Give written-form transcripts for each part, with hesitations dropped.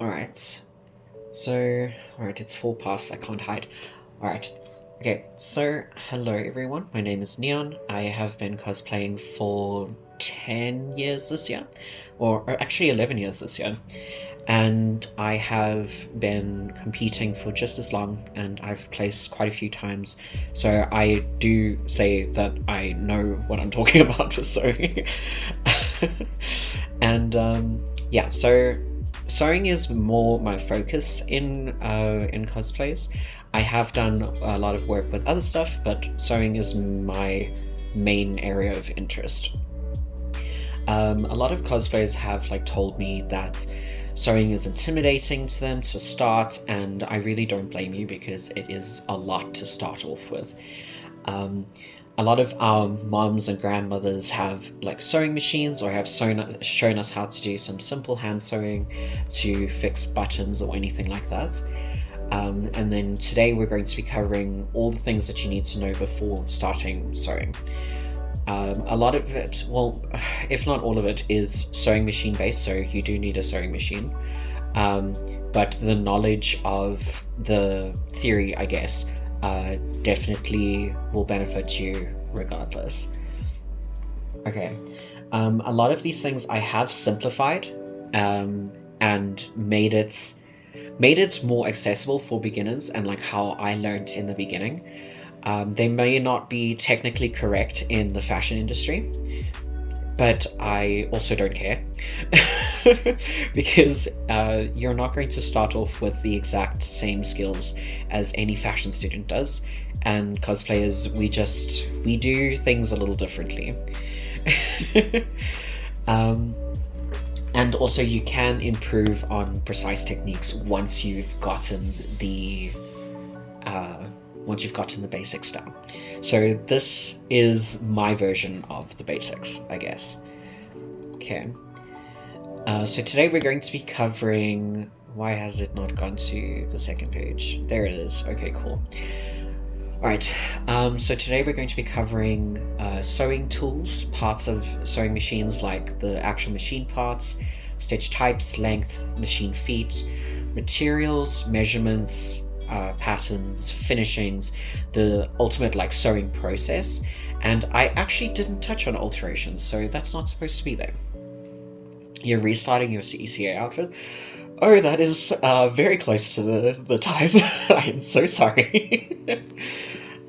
Alright. So, alright, it's 4 past, I can't hide. Alright. Okay, so, hello everyone, my name is Neon. I have been cosplaying for 10 years this year, or actually 11 years this year. And I have been competing for just as long, and I've placed quite a few times. So I do say that I know what I'm talking about with sewing. And yeah, so sewing is more my focus in cosplays. I have done a lot of work with other stuff, but sewing is my main area of interest. A lot of cosplayers have told me that sewing is intimidating to them to start, and I really don't blame you because it is a lot to start off with. A lot of our moms and grandmothers have sewing machines or have shown us how to do some simple hand sewing to fix buttons or anything like that. And then today we're going to be covering all the things that you need to know before starting sewing. A lot of it, well, if not all of it, is sewing machine based, so you do need a sewing machine. But the knowledge of the theory, I guess, definitely will benefit you regardless. Okay, a lot of these things I have simplified and made it more accessible for beginners, and how I learned in the beginning. They may not be technically correct in the fashion industry, but I also don't care. Because you're not going to start off with the exact same skills as any fashion student does, and cosplayers, we do things a little differently. And also you can improve on precise techniques once you've gotten the basics down. So this is my version of the basics, I guess. Okay. So today we're going to be covering... Why has it not gone to the second page? There it is. Okay, cool. Alright, so today we're going to be covering sewing tools, parts of sewing machines like the actual machine parts, stitch types, length, machine feet, materials, measurements, patterns, finishings, the ultimate sewing process, and I actually didn't touch on alterations, so that's not supposed to be there. You're restarting your CECA outfit? Oh, that is very close to the time. I am so sorry.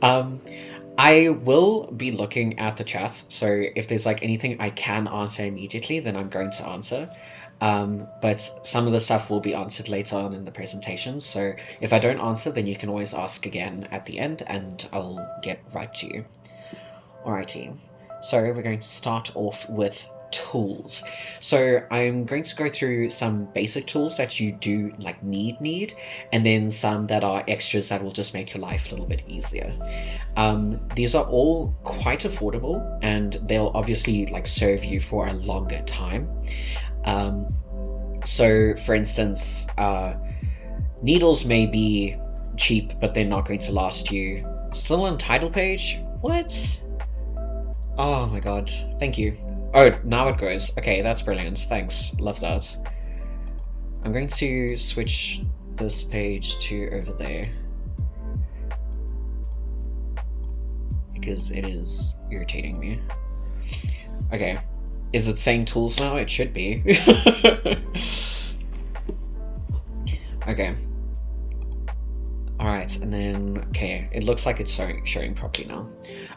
I will be looking at the chat, so if there's anything I can answer immediately, then I'm going to answer. But some of the stuff will be answered later on in the presentation, so if I don't answer, then you can always ask again at the end, and I'll get right to you. Alrighty, so we're going to start off with tools. So I'm going to go through some basic tools that you do need, and then some that are extras that will just make your life a little bit easier. These are all quite affordable, and they'll obviously serve you for a longer time. So for instance, needles may be cheap, but they're not going to last you. Still on title page? What? Oh my god, thank you. Oh, now it goes. Okay, that's brilliant. Thanks. Love that. I'm going to switch this page to over there, because it is irritating me. Okay. Is it saying tools now? It should be. Okay. Alright, and then, okay, it looks like it's showing properly now.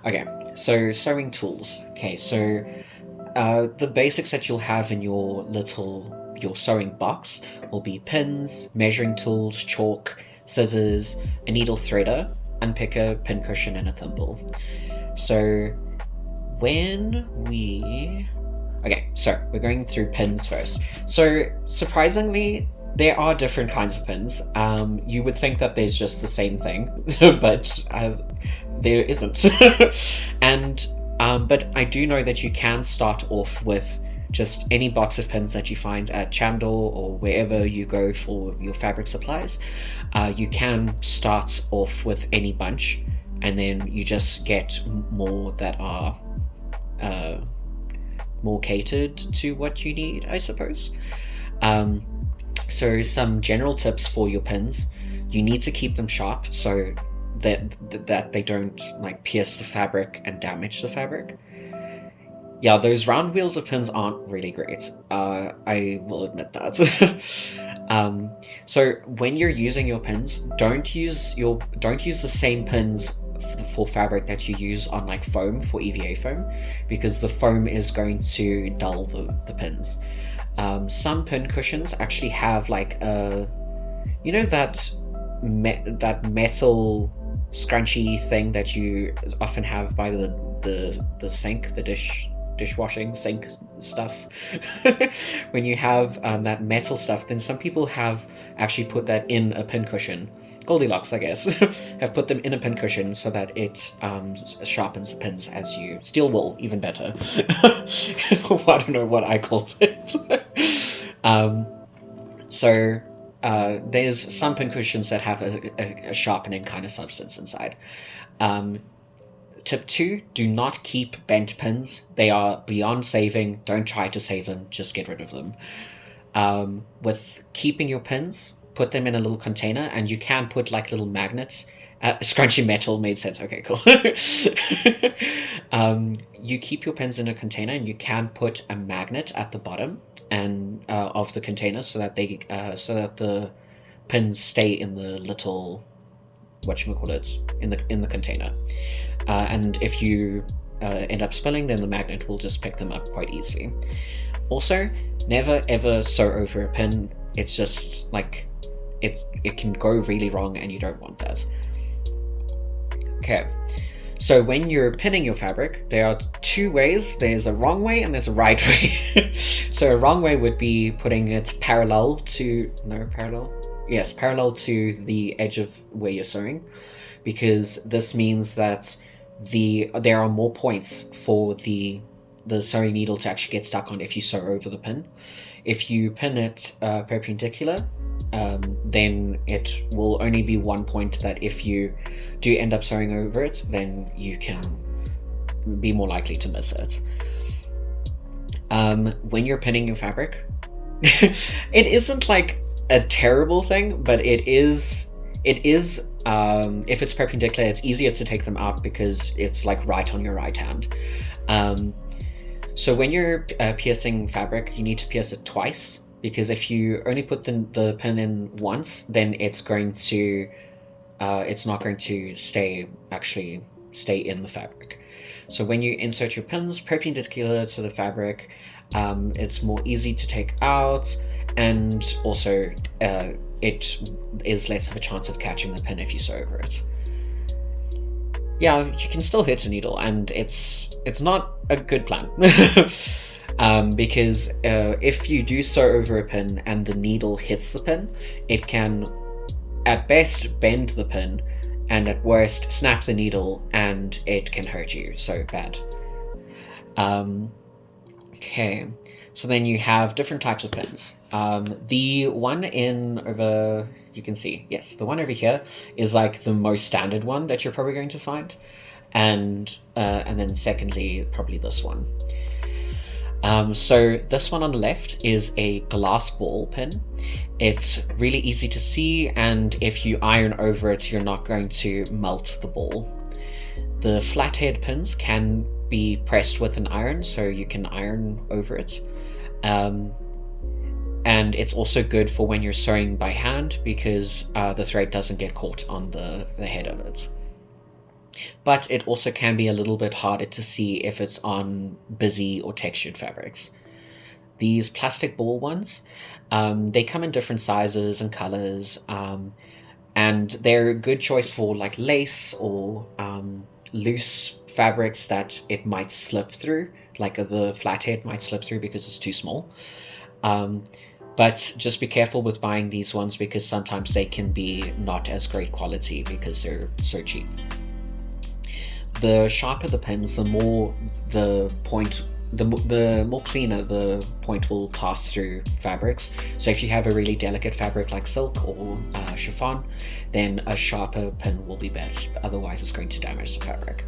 Okay, so sewing tools. Okay, so the basics that you'll have in your sewing box will be pins, measuring tools, chalk, scissors, a needle threader, unpicker, pin cushion, and a thimble. So okay, so we're going through pins first. So surprisingly, there are different kinds of pins. You would think that there's just the same thing, but there isn't. And but I do know that you can start off with just any box of pins that you find at Chandor or wherever you go for your fabric supplies. You can start off with any bunch, and then you just get more that are more catered to what you need, I suppose. So some general tips for your pins: you need to keep them sharp so that they don't like pierce the fabric and damage the fabric. Yeah, those round wheels of pins aren't really great. I will admit that. So when you're using your pins, don't use the same pins for fabric that you use on like foam for EVA foam, because the foam is going to dull the pins. Some pin cushions actually have like that metal scrunchy thing that you often have by the sink, the dishwashing sink stuff. When you have that metal stuff, then some people have actually put that in a pin cushion. Goldilocks, I guess, have put them in a pin cushion so that it sharpens the pins as you steel wool, even better. I don't know what I called it. There's some pin cushions that have a sharpening kind of substance inside. Tip 2, do not keep bent pins. They are beyond saving. Don't try to save them, just get rid of them. With keeping your pins, put them in a little container, and you can put like little magnets. Scrunchy metal made sense. Okay, cool. You keep your pins in a container, and you can put a magnet at the bottom and of the container so that the pins stay in the little in the container. And if you end up spilling, then the magnet will just pick them up quite easily. Also, never ever sew over a pin. It's just like it can go really wrong, and you don't want that. Okay, so when you're pinning your fabric, there are two ways. There's a wrong way and there's a right way. So a wrong way would be putting it parallel to the edge of where you're sewing, because this means that there are more points for the sewing needle to actually get stuck on if you sew over the pin. If you pin it perpendicular, then it will only be one point that if you do end up sewing over it, then you can be more likely to miss it. When you're pinning your fabric, it isn't like a terrible thing, but it is if it's perpendicular, it's easier to take them out because it's like right on your right hand. So when you're piercing fabric, you need to pierce it twice, because if you only put the pin in once, then it's not going to stay in the fabric. So when you insert your pins perpendicular to the fabric, it's more easy to take out, and also it is less of a chance of catching the pin if you sew over it. Yeah, you can still hit a needle, and it's not a good plan. Because if you do sew over a pin and the needle hits the pin, it can at best bend the pin, and at worst snap the needle, and it can hurt you so bad. Okay, so then you have different types of pins. The one you can see, yes, the one over here is like the most standard one that you're probably going to find, and then secondly, probably this one. So this one on the left is a glass ball pin. It's really easy to see, and if you iron over it, you're not going to melt the ball. The flathead pins can be pressed with an iron, so you can iron over it. And it's also good for when you're sewing by hand, because the thread doesn't get caught on the head of it. But it also can be a little bit harder to see if it's on busy or textured fabrics. These plastic ball ones, they come in different sizes and colors, and they're a good choice for like lace or loose fabrics that it might slip through, like the flathead might slip through because it's too small. But just be careful with buying these ones, because sometimes they can be not as great quality because they're so cheap. The sharper the pins, the more cleaner the point will pass through fabrics. So if you have a really delicate fabric like silk or chiffon, then a sharper pin will be best. Otherwise, it's going to damage the fabric.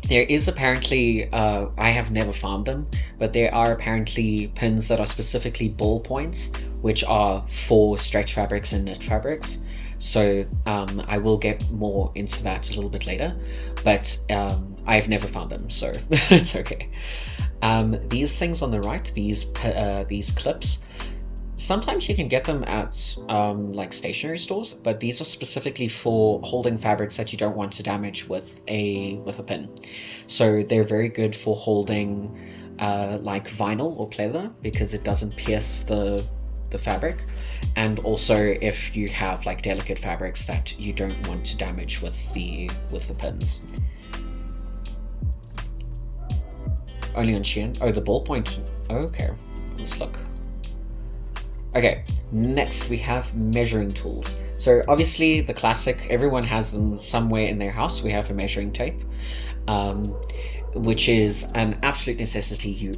There is apparently, I have never found them, but there are apparently pins that are specifically ball points, which are for stretch fabrics and knit fabrics. So I will get more into that a little bit later, but I've never found them, so it's okay. These things on the right, these clips, sometimes you can get them at like stationery stores, but these are specifically for holding fabrics that you don't want to damage with a pin. So they're very good for holding like vinyl or pleather, because it doesn't pierce the fabric, and also if you have like delicate fabrics that you don't want to damage with the pins. Only on Shein. Oh, the ballpoint. Okay, let's look. Okay, next we have measuring tools. So obviously the classic, everyone has them somewhere in their house. We have a measuring tape, which is an absolute necessity. You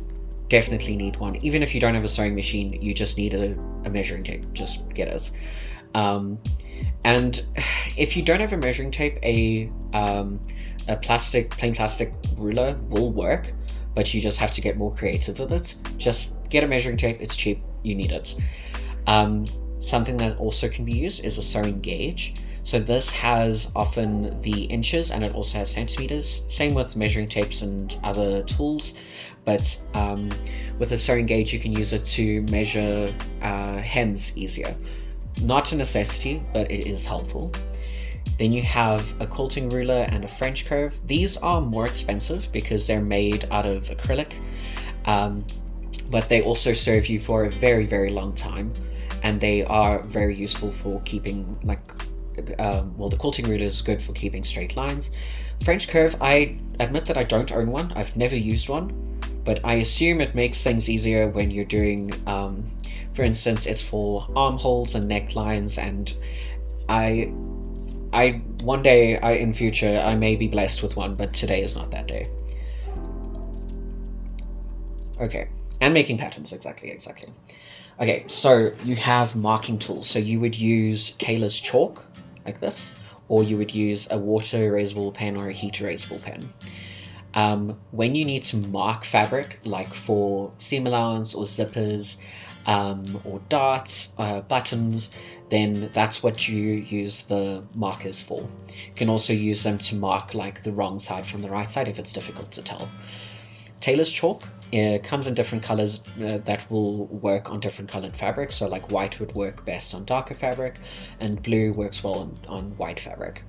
definitely need one. Even if you don't have a sewing machine, you just need a measuring tape. Just get it. And if you don't have a measuring tape, a plain plastic ruler will work, but you just have to get more creative with it. Just get a measuring tape. It's cheap. You need it. Something that also can be used is a sewing gauge. So this has often the inches, and it also has centimeters. Same with measuring tapes and other tools, but with a sewing gauge you can use it to measure hems easier. Not a necessity, but it is helpful. Then you have a quilting ruler and a French curve. These are more expensive because they're made out of acrylic, but they also serve you for a very, very long time, and they are very useful for keeping well, the quilting ruler is good for keeping straight lines. French curve, I admit that I don't own one. I've never used one, but I assume it makes things easier when you're doing, for instance, it's for armholes and necklines, and one day in future I may be blessed with one, but today is not that day. Okay, and making patterns, exactly. Okay, so you have marking tools. So you would use tailor's chalk, like this, or you would use a water erasable pen or a heat erasable pen. When you need to mark fabric, like for seam allowance or zippers, or darts, buttons, then that's what you use the markers for. You can also use them to mark like the wrong side from the right side if it's difficult to tell. Tailor's chalk comes in different colors that will work on different colored fabrics. So like white would work best on darker fabric, and blue works well on white fabric.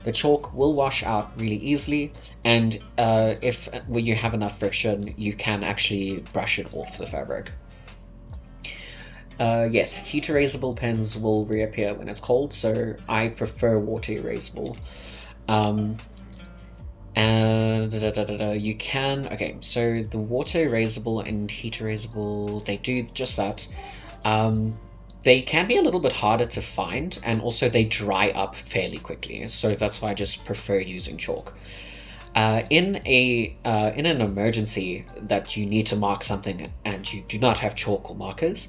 The chalk will wash out really easily, and when you have enough friction, you can actually brush it off the fabric. Yes, heat erasable pens will reappear when it's cold, so I prefer water erasable. And you can, okay, so the water erasable and heat erasable, they do just that. They can be a little bit harder to find, and also they dry up fairly quickly, so that's why I just prefer using chalk. In an emergency that you need to mark something and you do not have chalk or markers,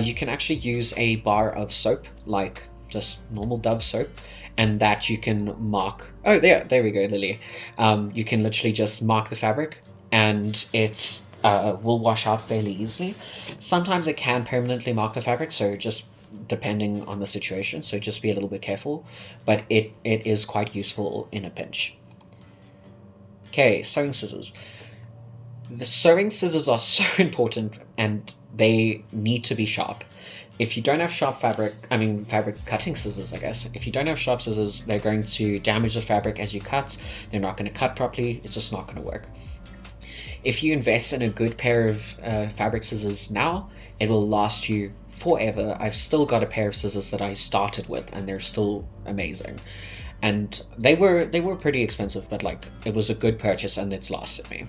you can actually use a bar of soap, like just normal Dove soap, and that you can mark. Oh, there we go, Lily. You can literally just mark the fabric, and it will wash out fairly easily. Sometimes it can permanently mark the fabric, so just depending on the situation, so just be a little bit careful, but it is quite useful in a pinch. Okay, sewing scissors. The sewing scissors are so important, and they need to be sharp. If you don't have sharp fabric cutting scissors, I guess. If you don't have sharp scissors, they're going to damage the fabric as you cut. They're not going to cut properly. It's just not going to work. If you invest in a good pair of fabric scissors now, it will last you forever. I've still got a pair of scissors that I started with, and they're still amazing. And they were pretty expensive, but like it was a good purchase, and it's lasted me.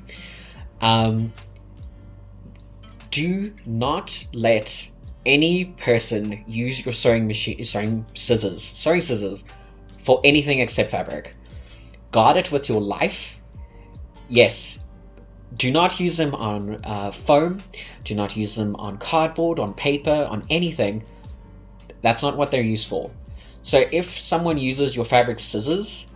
Do not let any person use your sewing scissors for anything except fabric. Guard it with your life. Yes, do not use them on foam. Do not use them on cardboard, on paper, on anything. That's not what they're used for. So if someone uses your fabric scissors,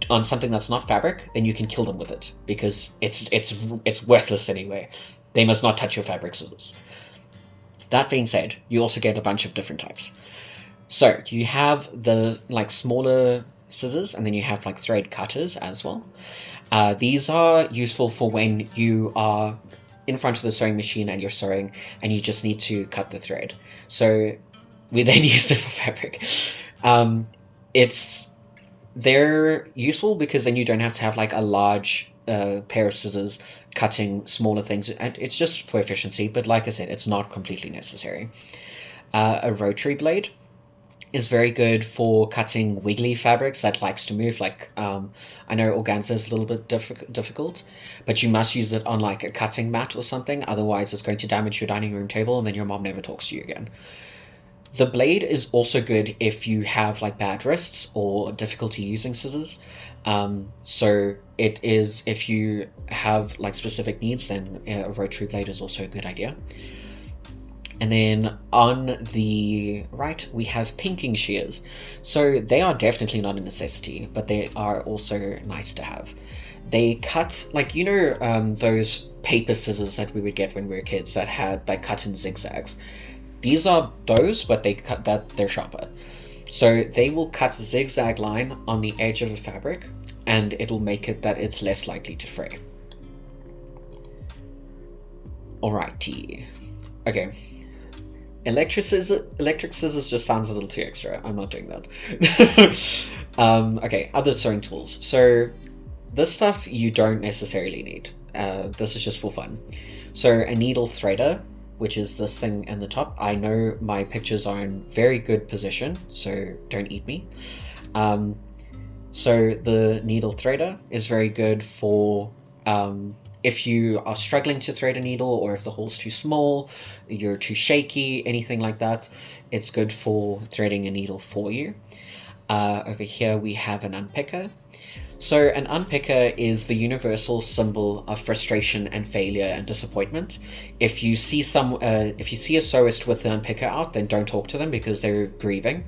on something that's not fabric, then you can kill them with it, because it's worthless anyway. They must not touch your fabric scissors. That being said, you also get a bunch of different types. So you have the like smaller scissors, and then you have like thread cutters as well. These are useful for when you are in front of the sewing machine and you're sewing and you just need to cut the thread. So we then use them for fabric. They're useful because then you don't have to have like a large pair of scissors cutting smaller things. It's just for efficiency, but like I said, it's not completely necessary. A rotary blade is very good for cutting wiggly fabrics that likes to move. Like I know organza is a little bit difficult, but you must use it on like a cutting mat or something, otherwise it's going to damage your dining room table and then your mom never talks to you again. The blade is also good if you have like bad wrists or difficulty using scissors. So it is, if you have like specific needs, then a rotary blade is also a good idea. And then on the right, we have pinking shears. So they are definitely not a necessity, but they are also nice to have. They cut, like, you know, those paper scissors that we would get when we were kids that cut in zigzags. These are those, but they're sharper. So they will cut a zigzag line on the edge of a fabric, and it'll make it that it's less likely to fray. Alrighty. Okay. Electric scissors just sounds a little too extra. I'm not doing that. Okay, other sewing tools. So this stuff you don't necessarily need. This is just for fun. So a needle threader, which is this thing in the top. I know my pictures are in very good position, so don't eat me. So the needle threader is very good for if you are struggling to thread a needle, or if the hole's too small, you're too shaky, anything like that, it's good for threading a needle for you. Over here we have an unpicker. So an unpicker is the universal symbol of frustration and failure and disappointment. If you see a sewist with an unpicker out, then don't talk to them because they're grieving.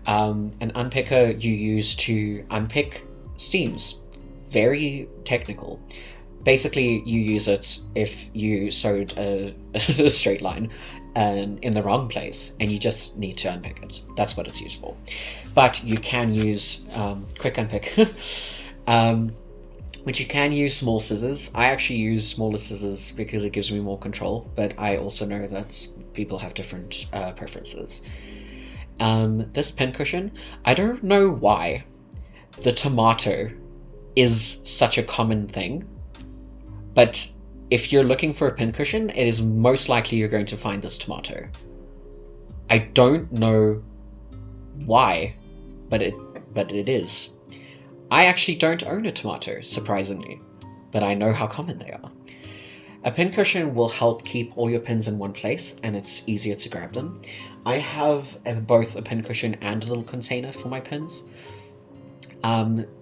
An unpicker you use to unpick seams. Very technical. Basically, you use it if you sewed a straight line in the wrong place, and you just need to unpick it. That's what it's used for. But you can use quick unpick, but you can use small scissors. I actually use smaller scissors because it gives me more control, but I also know that people have different preferences. This pincushion, I don't know why the tomato is such a common thing, but if you're looking for a pincushion, it is most likely you're going to find this tomato. I don't know why, but it is. I actually don't own a tomato, surprisingly, but I know how common they are. A pincushion will help keep all your pins in one place, and it's easier to grab them. I have both a pincushion and a little container for my pins.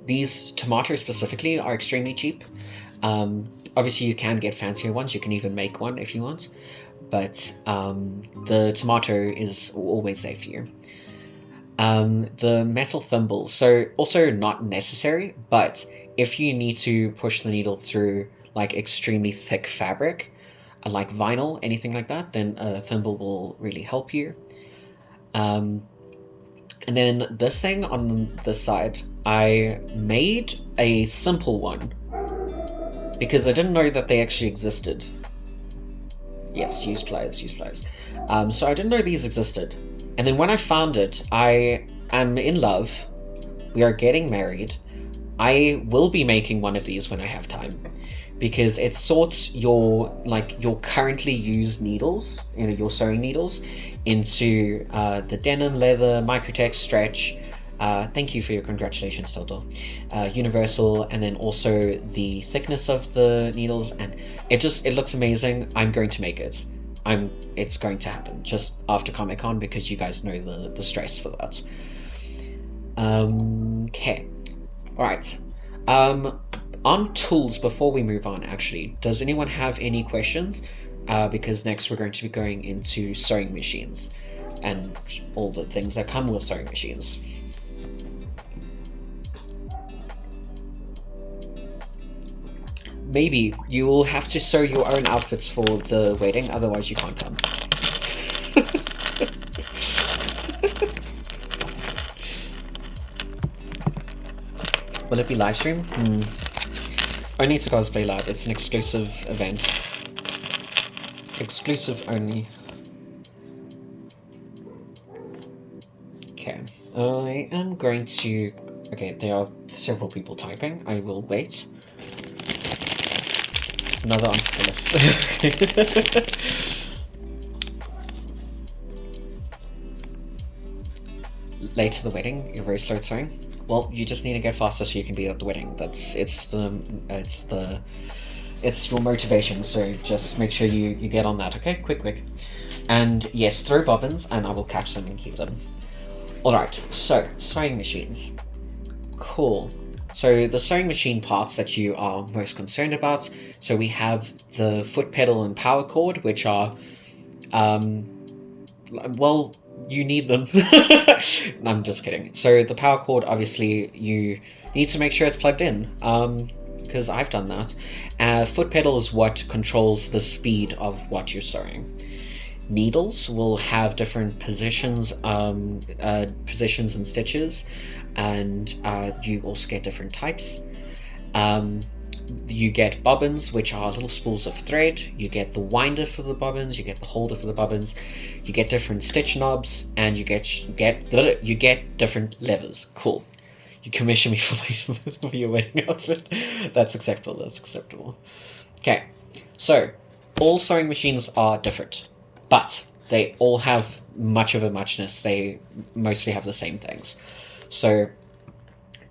These tomatoes specifically are extremely cheap. Obviously you can get fancier ones, you can even make one if you want, but the tomato is always there for you. The metal thimble, so also not necessary, but if you need to push the needle through like extremely thick fabric, like vinyl, anything like that, then a thimble will really help you. And then this thing on this side, I made a simple one because I didn't know that they actually existed. Yes, use pliers. So I didn't know these existed. And then when I found it, I am in love. We are getting married. I will be making one of these when I have time, because it sorts your currently used needles, your sewing needles, into the denim, leather, microtex, stretch. Thank you for your congratulations, Toto. Universal, and then also the thickness of the needles, and it looks amazing. I'm going to make it. It's going to happen just after Comic-Con, because you guys know the stress for that. Okay. Alright. On tools, before we move on, actually, does anyone have any questions? Because next we're going to be going into sewing machines and all the things that come with sewing machines. maybe you will have to sew your own outfits for the wedding, otherwise you can't come. Will it be live stream? Only to Cosplay Live. It's an exclusive event. Exclusive only. Okay. I am going to... Okay, there are several people typing. I will wait. Another onto the list. Late to the wedding, you're very slow at sewing. Well, you just need to get faster so you can be at the wedding. It's your motivation. So just make sure you get on that. Okay, quick. And yes, throw bobbins, and I will catch them and keep them. All right. So sewing machines. Cool. So the sewing machine parts that you are most concerned about. So we have the foot pedal and power cord, which are, well, you need them. No, I'm just kidding. So the power cord, obviously, you need to make sure it's plugged in, because I've done that. Foot pedal is what controls the speed of what you're sewing. Needles will have different positions and stitches, and you also get different types. You get bobbins, which are little spools of thread. You get the winder for the bobbins. You get the holder for the bobbins. You get different stitch knobs, and you get different levers. Cool. You commission me for your wedding outfit. That's acceptable. Okay, so all sewing machines are different, but they all have much of a muchness. They mostly have the same things. So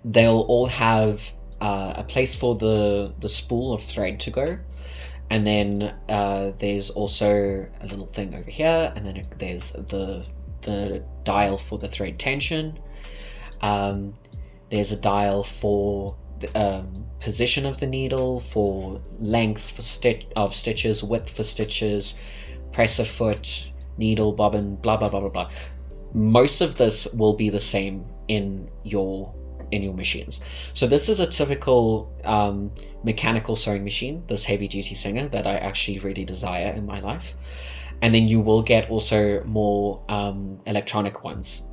they'll all have a place for the spool of thread to go, and then there's also a little thing over here, and then there's the dial for the thread tension. There's a dial for the position of the needle, for length for stitches, width for stitches, presser foot, needle, bobbin, blah blah blah blah blah. Most of this will be the same in your machines. So this is a typical mechanical sewing machine, this heavy duty Singer that I actually really desire in my life. And then you will get also more electronic ones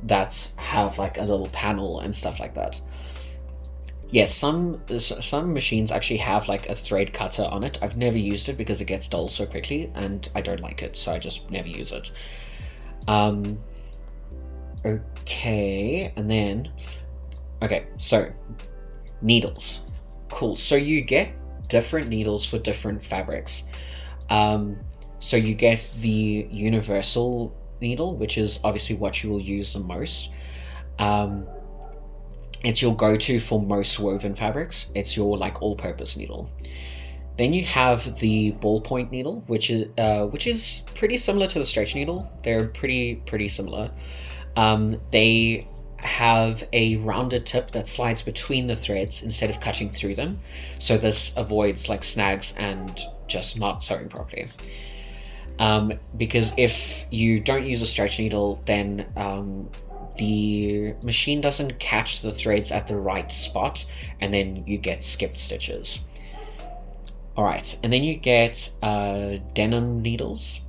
that have like a little panel and stuff like that. Yes, some machines actually have like a thread cutter on it. I've never used it because it gets dull so quickly and I don't like it, so I just never use it. Okay, and then so needles. Cool. So you get different needles for different fabrics. So you get the universal needle, which is obviously what you will use the most. It's your go-to for most woven fabrics. It's your like all-purpose needle. Then you have the ballpoint needle, which is pretty similar to the stretch needle. They're pretty similar. They have a rounded tip that slides between the threads instead of cutting through them, so this avoids like snags and just not sewing properly. Because if you don't use a stretch needle, then the machine doesn't catch the threads at the right spot, and then you get skipped stitches. Alright, and then you get denim needles.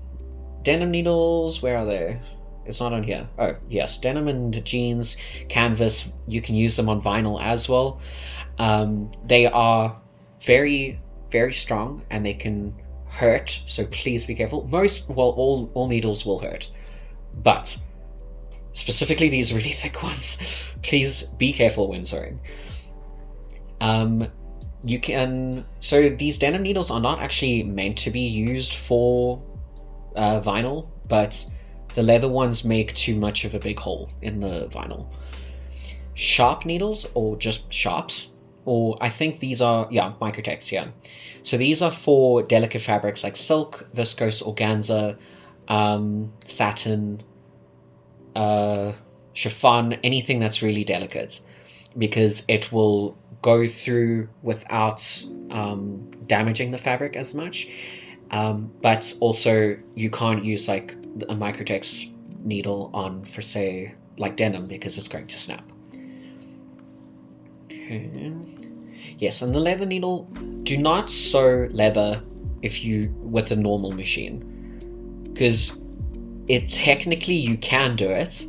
Denim needles, where are they? It's not on here. Oh, yes. Denim and jeans, canvas. You can use them on vinyl as well. They are very, very strong and they can hurt. So please be careful. All needles will hurt. But specifically these really thick ones, please be careful when sewing. So these denim needles are not actually meant to be used for vinyl, but the leather ones make too much of a big hole in the vinyl. Sharp needles, or just sharps, or I think these are, Microtex, yeah. So these are for delicate fabrics like silk, viscose, organza, satin, chiffon, anything that's really delicate, because it will go through without damaging the fabric as much. But also you can't use like a Microtex needle on, for say, like denim, because it's going to snap. Okay. Yes, and the leather needle, do not sew leather with a normal machine, because technically you can do it,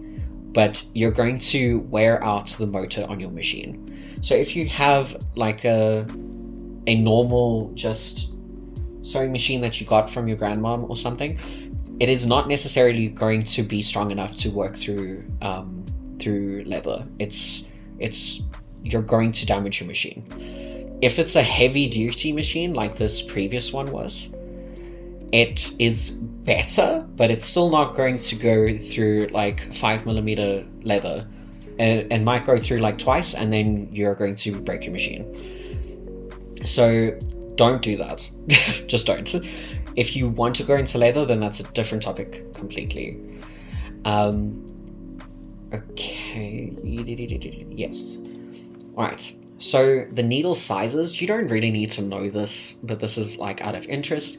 but you're going to wear out the motor on your machine. So if you have like a normal just sewing machine that you got from your grandmom or something, it is not necessarily going to be strong enough to work through leather. You're going to damage your machine. If it's a heavy duty machine like this previous one was, it is better, but it's still not going to go through like 5mm leather. It might go through like twice, and then you're going to break your machine. So don't do that. Just don't. If you want to go into leather, then that's a different topic completely. Okay. Yes. Alright. So the needle sizes, you don't really need to know this, but this is like out of interest.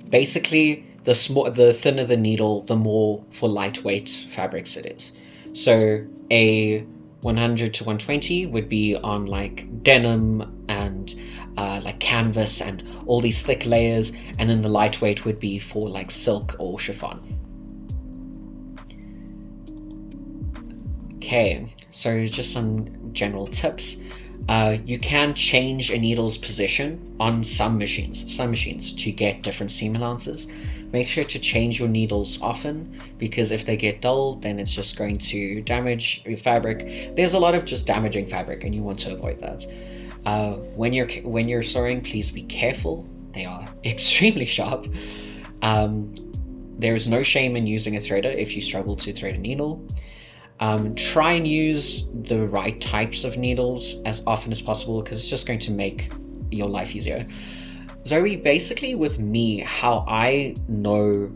Basically, the thinner the needle, the more for lightweight fabrics it is. So a 100 to 120 would be on like denim and like canvas and all these thick layers, and then the lightweight would be for like silk or chiffon. Okay, so just some general tips. You can change a needle's position on some machines to get different seam allowances. Make sure to change your needles often, because if they get dull, then it's just going to damage your fabric. There's a lot of just damaging fabric, and you want to avoid that. When you're sewing, please be careful. They are extremely sharp. There is no shame in using a threader if you struggle to thread a needle. Try and use the right types of needles as often as possible, because it's just going to make your life easier. Zoe, basically with me, how I know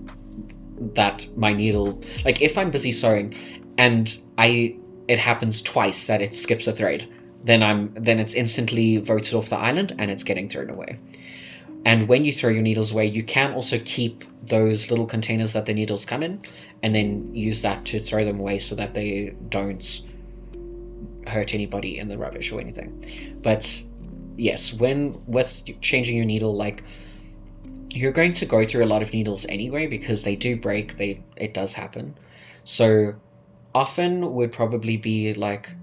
that my needle, like if I'm busy sewing and it happens twice that it skips a thread, then it's instantly voted off the island and it's getting thrown away. And when you throw your needles away, you can also keep those little containers that the needles come in, and then use that to throw them away so that they don't hurt anybody in the rubbish or anything. But yes, with changing your needle, like, you're going to go through a lot of needles anyway, because they do break, it does happen. So often would probably be like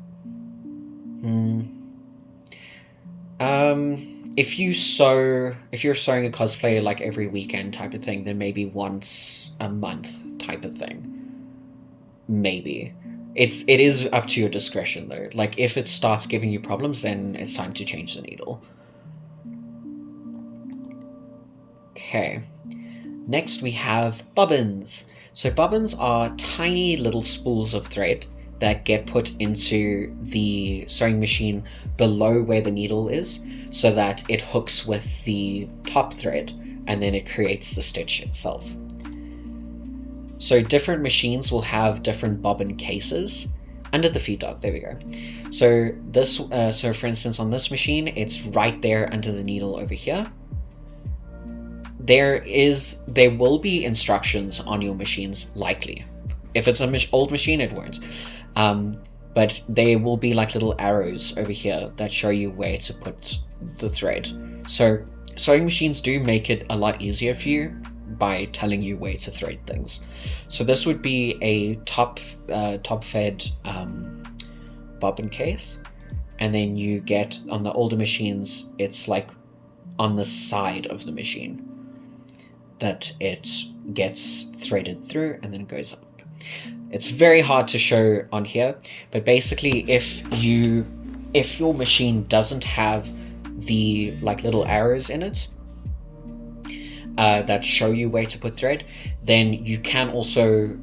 if you're sewing a cosplay like every weekend type of thing, then maybe once a month type of thing. Maybe. It is up to your discretion though. Like if it starts giving you problems, then it's time to change the needle. Okay. Next we have bobbins. So bobbins are tiny little spools of thread that get put into the sewing machine below where the needle is, so that it hooks with the top thread, and then it creates the stitch itself. So different machines will have different bobbin cases. Under the feed dog, there we go. So this, so for instance, on this machine, it's right there under the needle over here. There will be instructions on your machines, likely. If it's an old machine, it won't. But there will be like little arrows over here that show you where to put the thread. So sewing machines do make it a lot easier for you by telling you where to thread things. So this would be a top fed bobbin case, and then you get on the older machines, it's like on the side of the machine that it gets threaded through and then goes up. It's very hard to show on here, but basically if your machine doesn't have the like little arrows in it that show you where to put thread, then you can also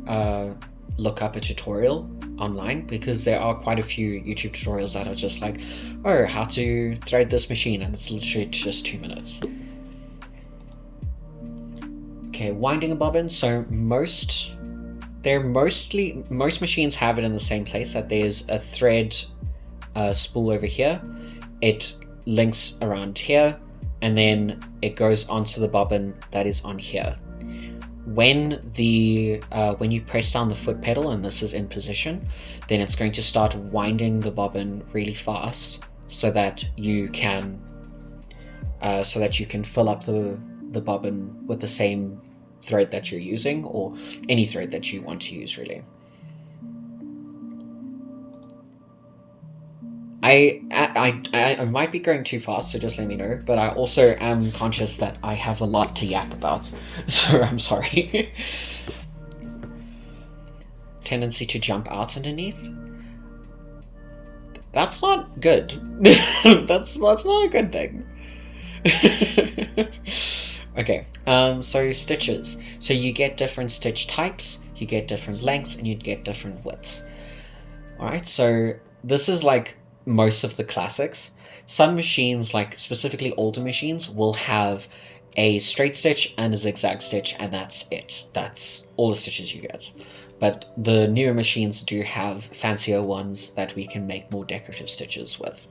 look up a tutorial online, because there are quite a few YouTube tutorials that are just like, oh, how to thread this machine, and it's literally just 2 minutes. Okay, winding a bobbin. So most machines have it in the same place, that there's a thread spool over here. It links around here, and then it goes onto the bobbin that is on here. When you press down the foot pedal and this is in position, then it's going to start winding the bobbin really fast, so that you can so that you can fill up the bobbin with the same thread that you're using, or any thread that you want to use, really. I might be going too fast, so just let me know, but I also am conscious that I have a lot to yap about, so I'm sorry. Tendency to jump out underneath? That's not good. That's not a good thing. Okay, so stitches. So you get different stitch types, you get different lengths, and you get different widths. Alright, so this is like most of the classics. Some machines, like specifically older machines, will have a straight stitch and a zigzag stitch, and that's it. That's all the stitches you get. But the newer machines do have fancier ones that we can make more decorative stitches with.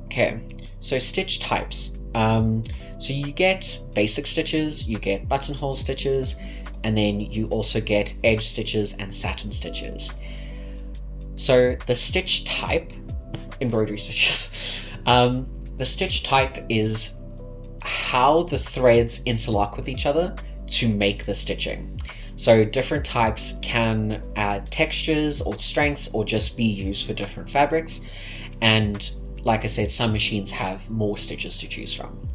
Okay, so stitch types. So you get basic stitches, you get buttonhole stitches, and then you also get edge stitches and satin stitches. So the stitch type, embroidery stitches, the stitch type is how the threads interlock with each other to make the stitching. So different types can add textures or strengths or just be used for different fabrics. And like I said, some machines have more stitches to choose from.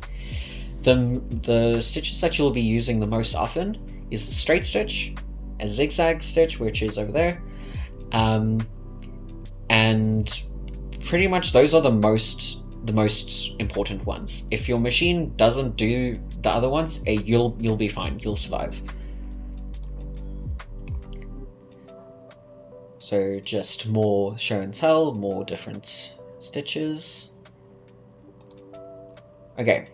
The stitches that you'll be using the most often is the straight stitch, a zigzag stitch, which is over there, and pretty much those are the most important ones. If your machine doesn't do the other ones, you'll be fine. You'll survive. So just more show and tell, more different stitches. Okay,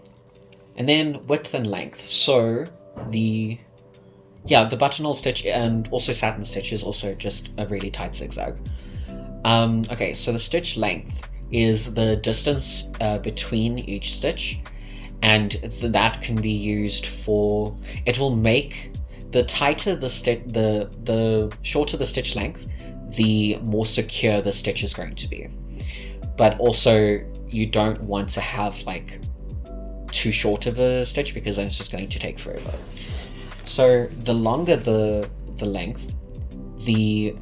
and then width and length. So the buttonhole stitch and also satin stitch is also just a really tight zigzag. Okay, so the stitch length is the distance between each stitch, and that can be used for, it will make the tighter the shorter the stitch length, the more secure the stitch is going to be. But also you don't want to have like too short of a stitch, because then it's just going to take forever. So the longer the length, the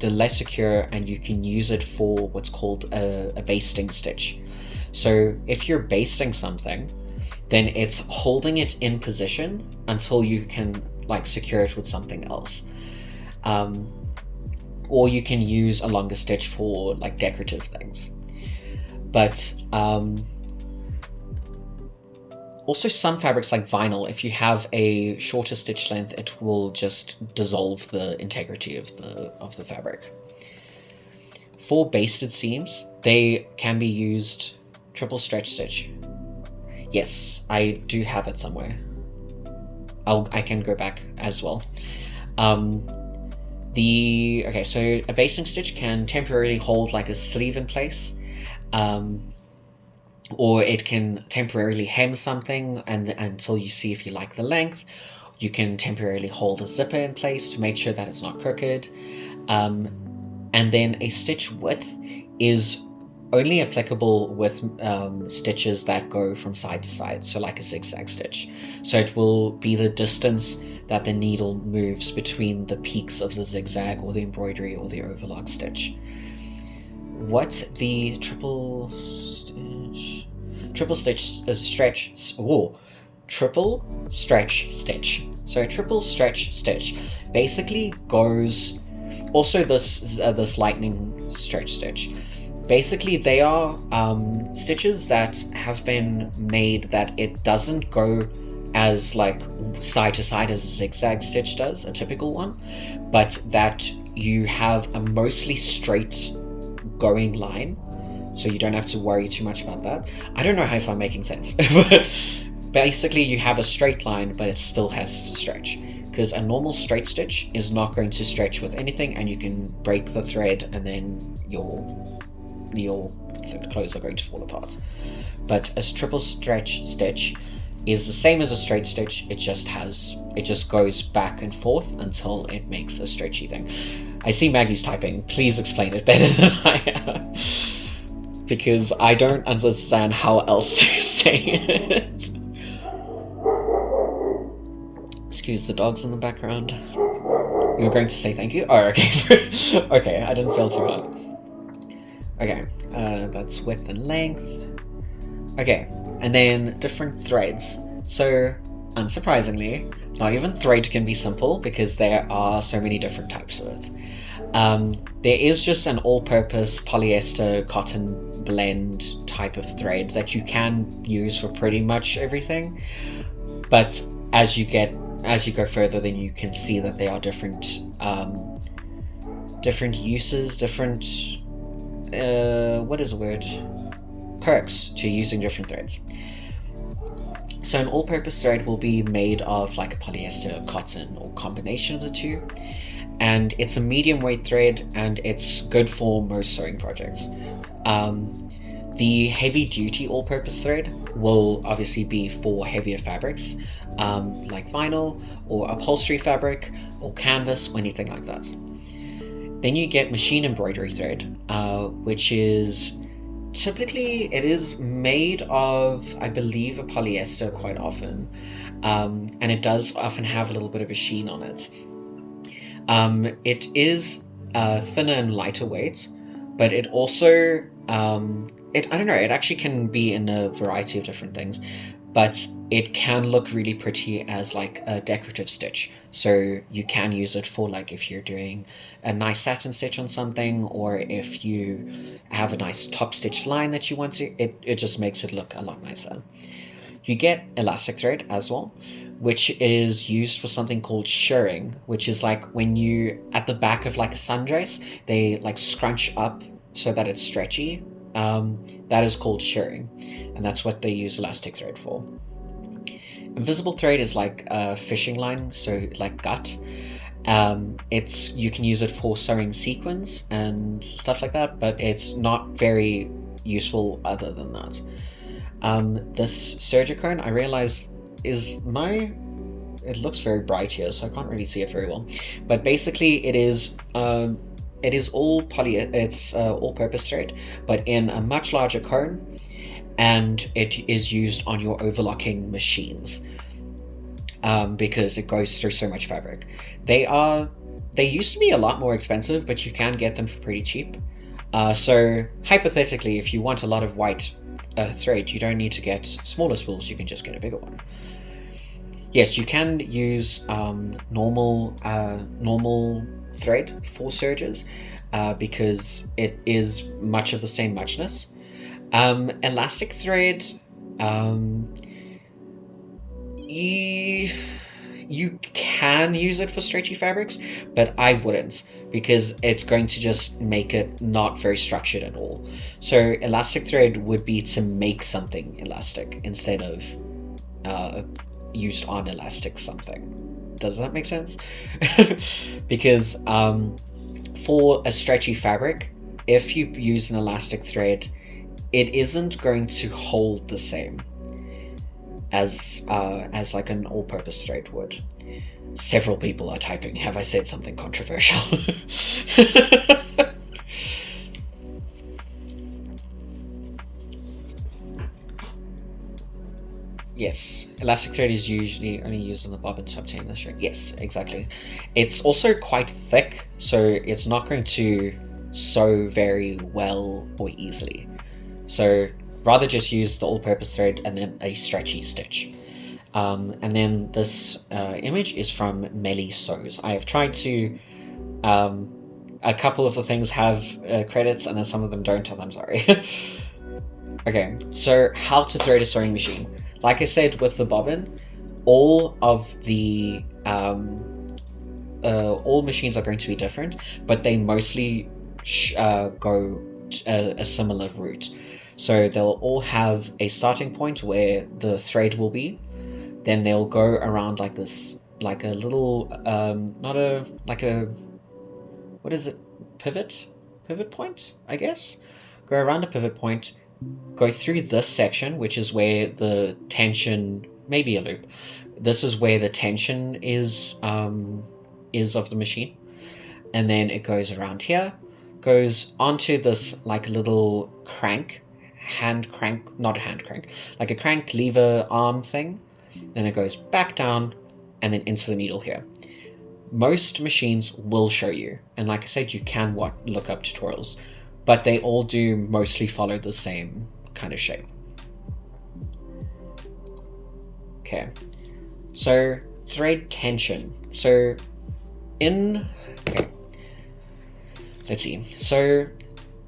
less secure, and you can use it for what's called a basting stitch. So if you're basting something, then it's holding it in position until you can like secure it with something else. Or you can use a longer stitch for like decorative things. But also some fabrics like vinyl, if you have a shorter stitch length, it will just dissolve the integrity of the fabric. For basted seams, they can be used triple stretch stitch. Yes, I do have it somewhere. I can go back as well. So a basting stitch can temporarily hold like a sleeve in place, or it can temporarily hem something until you see if you like the length. You can temporarily hold a zipper in place to make sure that it's not crooked. And then a stitch width is only applicable with stitches that go from side to side, so like a zigzag stitch. So it will be the distance that the needle moves between the peaks of the zigzag or the embroidery or the overlock stitch. What the triple stretch stitch. So a triple stretch stitch basically goes, also this lightning stretch stitch. Basically, they are stitches that have been made that it doesn't go as like side to side as a zigzag stitch does, a typical one, but that you have a mostly straight going line, so you don't have to worry too much about that. I don't know if I'm making sense, but basically you have a straight line, but it still has to stretch, because a normal straight stitch is not going to stretch with anything, and you can break the thread and then your clothes are going to fall apart. But a triple stretch stitch is the same as a straight stitch, it just goes back and forth until it makes a stretchy thing. I see Maggie's typing, please explain it better than I am. because I don't understand how else to say it. Excuse the dogs in the background. You were going to say thank you? Oh, okay. Okay, I didn't feel too bad. Okay, that's width and length. Okay, and then different threads. So, unsurprisingly, not even thread can be simple because there are so many different types of it. There is just an all-purpose polyester cotton blend type of thread that you can use for pretty much everything, but as you go further, then you can see that there are different uses, different what is the word? Perks to using different threads. So an all-purpose thread will be made of like a polyester, cotton, or combination of the two, and it's a medium weight thread, and it's good for most sewing projects. The heavy duty all-purpose thread will obviously be for heavier fabrics, like vinyl or upholstery fabric or canvas or anything like that. Then you get machine embroidery thread, which is typically, it is made of, I believe, a polyester quite often, and it does often have a little bit of a sheen on it. It is thinner and lighter weight, but it also, I don't know, it actually can be in a variety of different things, but it can look really pretty as like a decorative stitch. So you can use it for like if you're doing a nice satin stitch on something, or if you have a nice top stitch line that you want to, it just makes it look a lot nicer. You get elastic thread as well, which is used for something called shirring, which is like when you, at the back of like a sundress, they like scrunch up so that it's stretchy. That is called shirring, and that's what they use elastic thread for. Invisible thread is like a fishing line, so like gut. You can use it for sewing sequins and stuff like that, but it's not very useful other than that. This surgicone, I realize, it looks very bright here, so I can't really see it very well. But basically, it is all-purpose thread, but in a much larger cone, and it is used on your overlocking machines, because it goes through so much fabric. They used to be a lot more expensive, but you can get them for pretty cheap. So hypothetically, if you want a lot of white thread, you don't need to get smaller spools, you can just get a bigger one. Yes, you can use normal thread for serges, because it is much of the same muchness. Elastic thread, you can use it for stretchy fabrics, but I wouldn't, because it's going to just make it not very structured at all. So elastic thread would be to make something elastic instead of used on elastic something. Does that make sense? Because for a stretchy fabric, if you use an elastic thread, it isn't going to hold the same as like an all-purpose thread would. Several people are typing. Have I said something controversial? Yes, elastic thread is usually only used on the bobbin to obtain the string. Yes, exactly. It's also quite thick, so it's not going to sew very well or easily. So rather just use the all-purpose thread and then a stretchy stitch. And then this image is from Melly Sews. I have tried to... a couple of the things have credits, and then some of them don't, and I'm sorry. Okay, so how to thread a sewing machine. Like I said with the bobbin, all of the all machines are going to be different, but they mostly go a similar route. So they'll all have a starting point where the thread will be, then they'll go around like this, like a little what is it, pivot point, I guess. Go around a pivot point, go through this section, which is where the tension, maybe a loop. This is where the tension is of the machine. And then it goes around here, goes onto this like little not a hand crank, like a crank lever arm thing. Then it goes back down and then into the needle here. Most machines will show you, and like I said, you can look up tutorials, but they all do mostly follow the same kind of shape. Okay, so thread tension. So let's see. So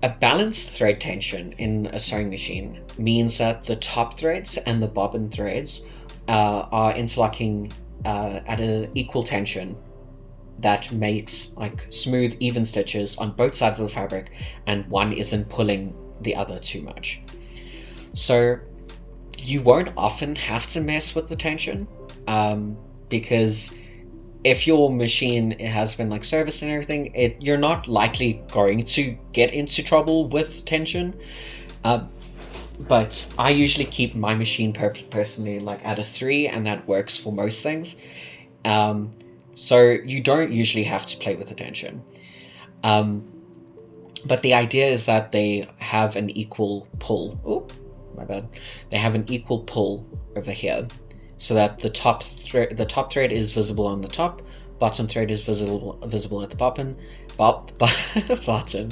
a balanced thread tension in a sewing machine means that the top threads and the bobbin threads are interlocking at an equal tension that makes like smooth, even stitches on both sides of the fabric, and one isn't pulling the other too much. So you won't often have to mess with the tension, because if your machine has been like serviced and everything, you're not likely going to get into trouble with tension. But I usually keep my machine personally like at a 3, and that works for most things. So you don't usually have to play with the tension. But the idea is that they have an equal pull. Oh, my bad. They have an equal pull over here, so that the top thread is visible on the top, bottom thread is visible at the bottom,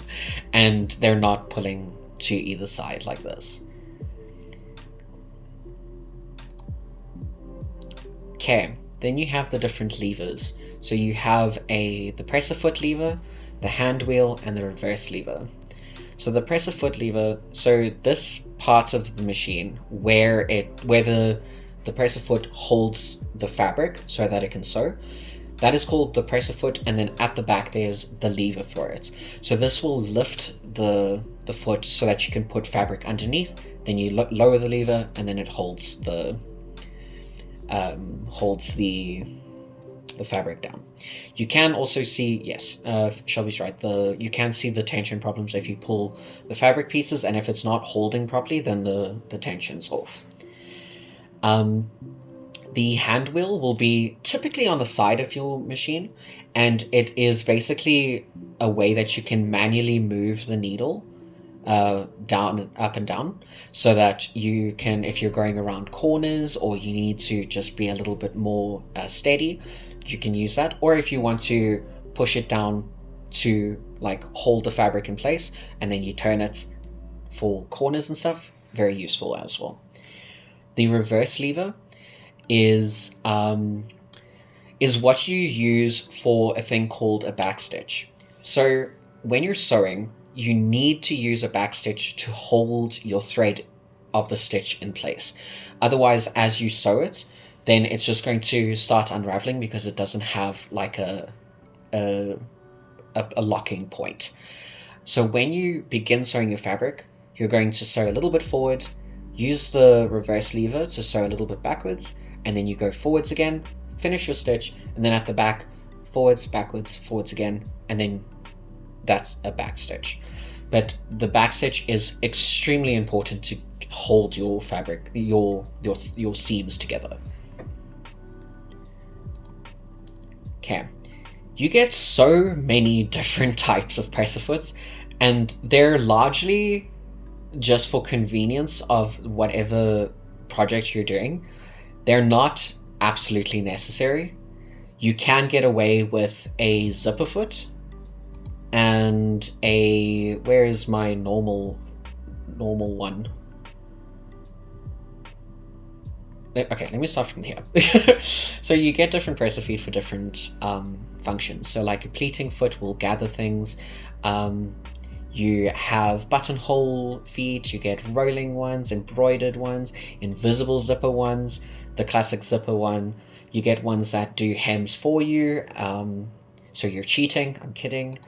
and they're not pulling to either side like this. Okay, then you have the different levers. So you have the presser foot lever, the hand wheel, and the reverse lever. So the presser foot lever, so this part of the machine where the presser foot holds the fabric so that it can sew, that is called the presser foot, and then at the back there's the lever for it. So this will lift the foot so that you can put fabric underneath, then you lower the lever, and then it holds the fabric down. You can also see, yes, Shelby's right, you can see the tension problems if you pull the fabric pieces, and if it's not holding properly, then the tension's off. The hand wheel will be typically on the side of your machine, and it is basically a way that you can manually move the needle down, up and down, so that you can, if you're going around corners or you need to just be a little bit more steady, you can use that. Or if you want to push it down to like hold the fabric in place, and then you turn it for corners and stuff, very useful as well. The reverse lever is what you use for a thing called a backstitch. So when you're sewing, you need to use a backstitch to hold your thread of the stitch in place. Otherwise, as you sew it, then it's just going to start unraveling because it doesn't have like a locking point. So when you begin sewing your fabric, you're going to sew a little bit forward, use the reverse lever to sew a little bit backwards, and then you go forwards again, finish your stitch, and then at the back, forwards, backwards, forwards again, and then that's a back stitch. But the back stitch is extremely important to hold your fabric, your seams together. Okay, you get so many different types of presser foots, and they're largely just for convenience of whatever project you're doing. They're not absolutely necessary. You can get away with a zipper foot and where is my normal one? Okay, let me start from here. So you get different presser feet for different functions. So like a pleating foot will gather things. You have buttonhole feet, you get rolling ones, embroidered ones, invisible zipper ones, the classic zipper one. You get ones that do hems for you, so you're cheating, I'm kidding.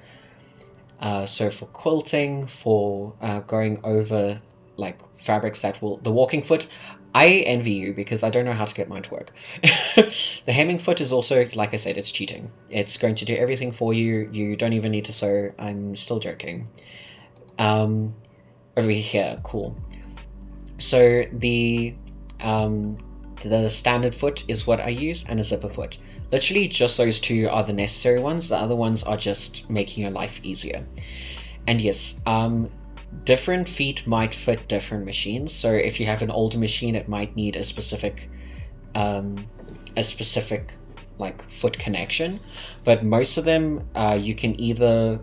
So for quilting, for going over like fabrics that will, the walking foot, I envy you because I don't know how to get mine to work. The hemming foot is also, like I said, it's cheating. It's going to do everything for you. You don't even need to sew. I'm still joking. Over here, cool. So the standard foot is what I use, and a zipper foot. Literally just those two are the necessary ones. The other ones are just making your life easier. And yes, different feet might fit different machines. So if you have an older machine, it might need a specific like foot connection. But most of them, you can either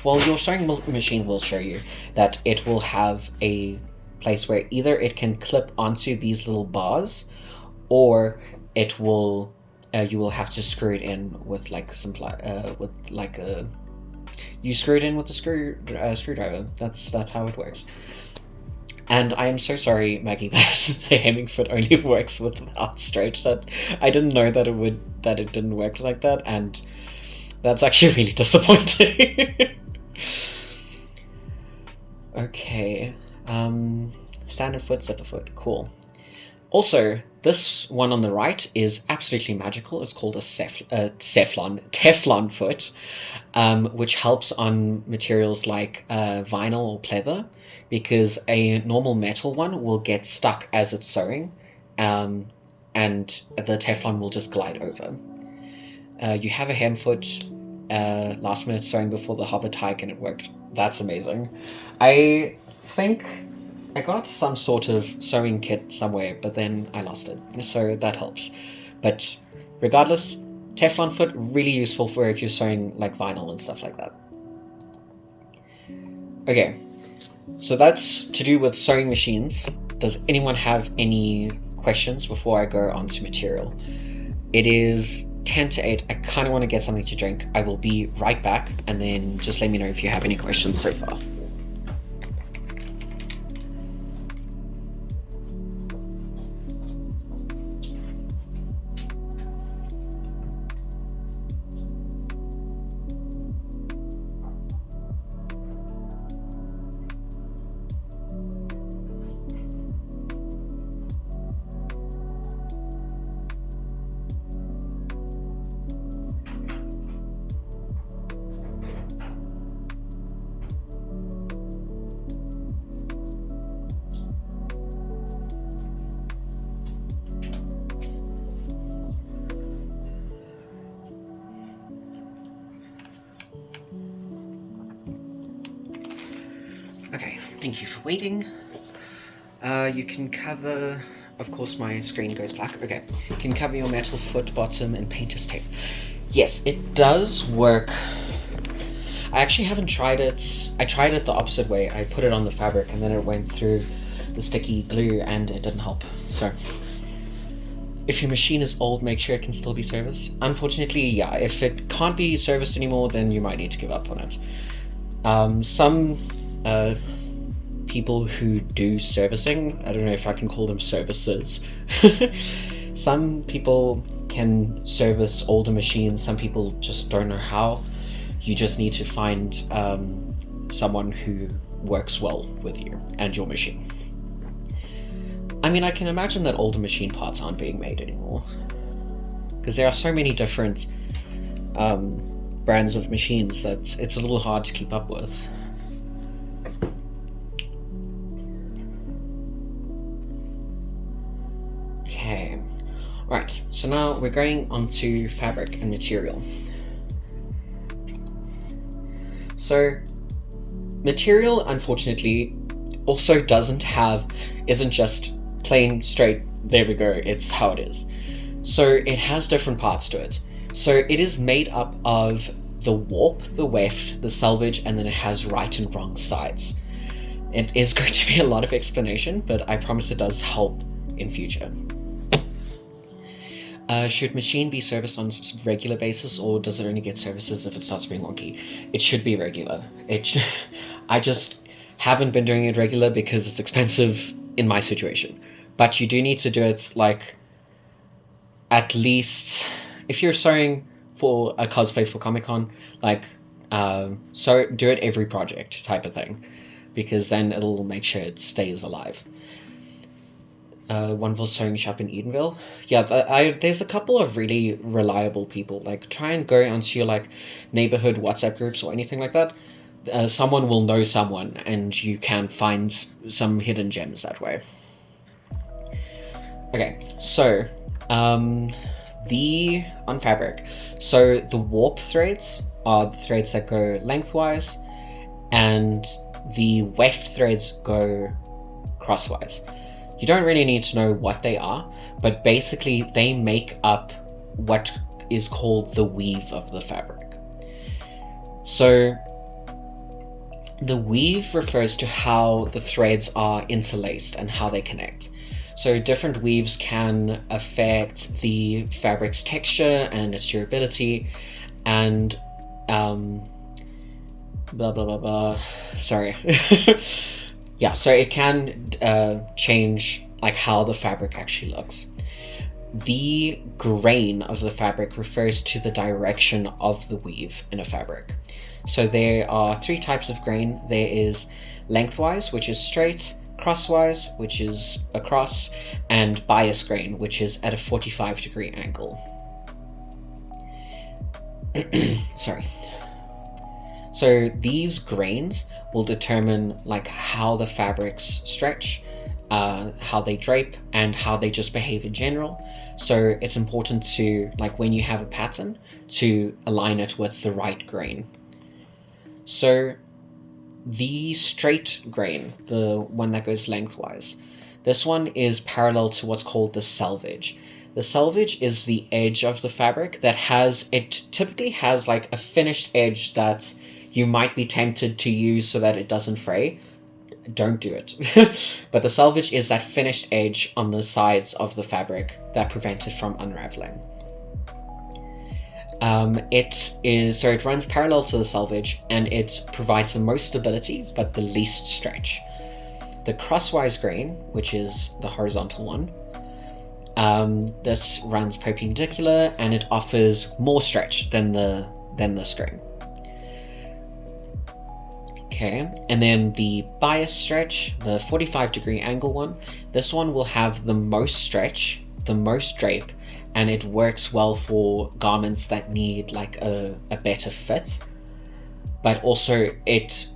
well, your sewing machine will show you that it will have a place where either it can clip onto these little bars, or it will you will have to screw it in with like some with like a you screw it in with a screwdriver. That's how it works. And I am so sorry, Maggie, that the hemming foot only works without straight. That I didn't know that it didn't work like that, and that's actually really disappointing. Okay, standard foot, zipper foot, cool. Also, this one on the right is absolutely magical. It's called a Teflon foot, which helps on materials like vinyl or pleather, because a normal metal one will get stuck as it's sewing, and the Teflon will just glide over. You have a hem foot, last minute sewing before the Hobbit hike, and it worked. That's amazing. I think I got some sort of sewing kit somewhere, but then I lost it, so that helps. But regardless, Teflon foot, really useful for if you're sewing like vinyl and stuff like that. Okay, so that's to do with sewing machines. Does anyone have any questions before I go on to material? It is 10 to 8. I kind of want to get something to drink. I will be right back, and then just let me know if you have any questions so far. Okay, thank you for waiting. You can cover, of course my screen goes black. Okay, you can cover your metal foot bottom and painter's tape. Yes, it does work. I actually haven't tried it. I tried it the opposite way. I put it on the fabric and then it went through the sticky glue and it didn't help. So, if your machine is old, make sure it can still be serviced. Unfortunately, yeah, if it can't be serviced anymore, then you might need to give up on it. Some people who do servicing, I don't know if I can call them services. Some people can service older machines, some people just don't know how. You just need to find someone who works well with you and your machine. I mean, I can imagine that older machine parts aren't being made anymore, because there are so many different brands of machines that it's a little hard to keep up with. Okay, right, so now we're going on to fabric and material. So, material, unfortunately, also isn't just plain straight, there we go, it's how it is. So it has different parts to it. So it is made up of the warp, the weft, the selvage, and then it has right and wrong sides. It is going to be a lot of explanation, but I promise it does help in future. Should machine be serviced on a regular basis, or does it only get services if it starts being wonky? It should be regular. I just haven't been doing it regular because it's expensive in my situation. But you do need to do it, like, at least, if you're sewing for a cosplay for Comic-Con, like, so do it every project type of thing, because then it'll make sure it stays alive. Wonderful sewing shop in Edenville. Yeah, there's a couple of really reliable people. Like, try and go onto your, like, neighborhood WhatsApp groups or anything like that. Someone will know someone, and you can find some hidden gems that way. Okay, so, on fabric. So, the warp threads are the threads that go lengthwise, and the weft threads go crosswise. You don't really need to know what they are, but basically they make up what is called the weave of the fabric. So the weave refers to how the threads are interlaced and how they connect. So different weaves can affect the fabric's texture and its durability, and blah blah blah blah. Sorry. Yeah, so it can change like how the fabric actually looks. The grain of the fabric refers to the direction of the weave in a fabric. So there are 3 types of grain. There is lengthwise, which is straight, crosswise, which is across, and bias grain, which is at a 45-degree angle. Sorry. So these grains will determine like how the fabrics stretch, how they drape, and how they just behave in general. So it's important to, like when you have a pattern, to align it with the right grain. So the straight grain, the one that goes lengthwise, this one is parallel to what's called the selvage. The selvage is the edge of the fabric that typically has like a finished edge that you might be tempted to use so that it doesn't fray. Don't do it. But the selvage is that finished edge on the sides of the fabric that prevents it from unraveling. It runs parallel to the selvage, and it provides the most stability but the least stretch. The crosswise grain, which is the horizontal one, this runs perpendicular and it offers more stretch than this grain. Okay, and then the bias stretch, the 45-degree angle one, this one will have the most stretch, the most drape, and it works well for garments that need like a better fit. But also it,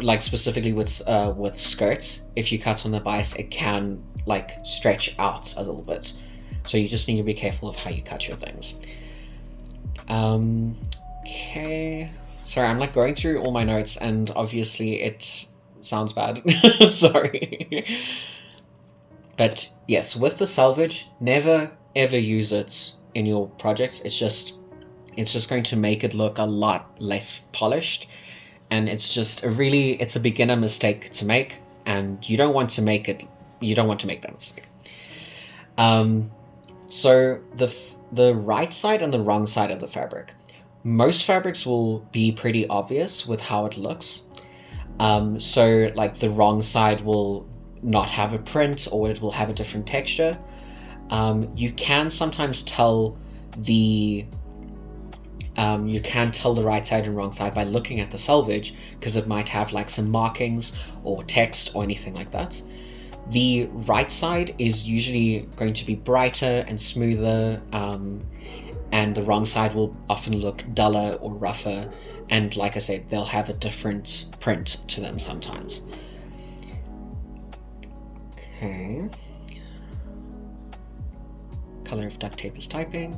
like specifically with skirts, if you cut on the bias, it can like stretch out a little bit. So you just need to be careful of how you cut your things. Okay. Sorry, I'm like going through all my notes and obviously it sounds bad. Sorry. But yes, with the selvage, never ever use it in your projects. It's just going to make it look a lot less polished, and it's a beginner mistake to make, and you don't want to make that mistake. So the right side and the wrong side of the fabric. Most fabrics will be pretty obvious with how it looks. So like the wrong side will not have a print, or it will have a different texture. You can sometimes tell the right side and wrong side by looking at the selvage, because it might have like some markings or text or anything like that. The right side is usually going to be brighter and smoother, and the wrong side will often look duller or rougher, and like I said, they'll have a different print to them sometimes. Okay. Color of duct tape is typing.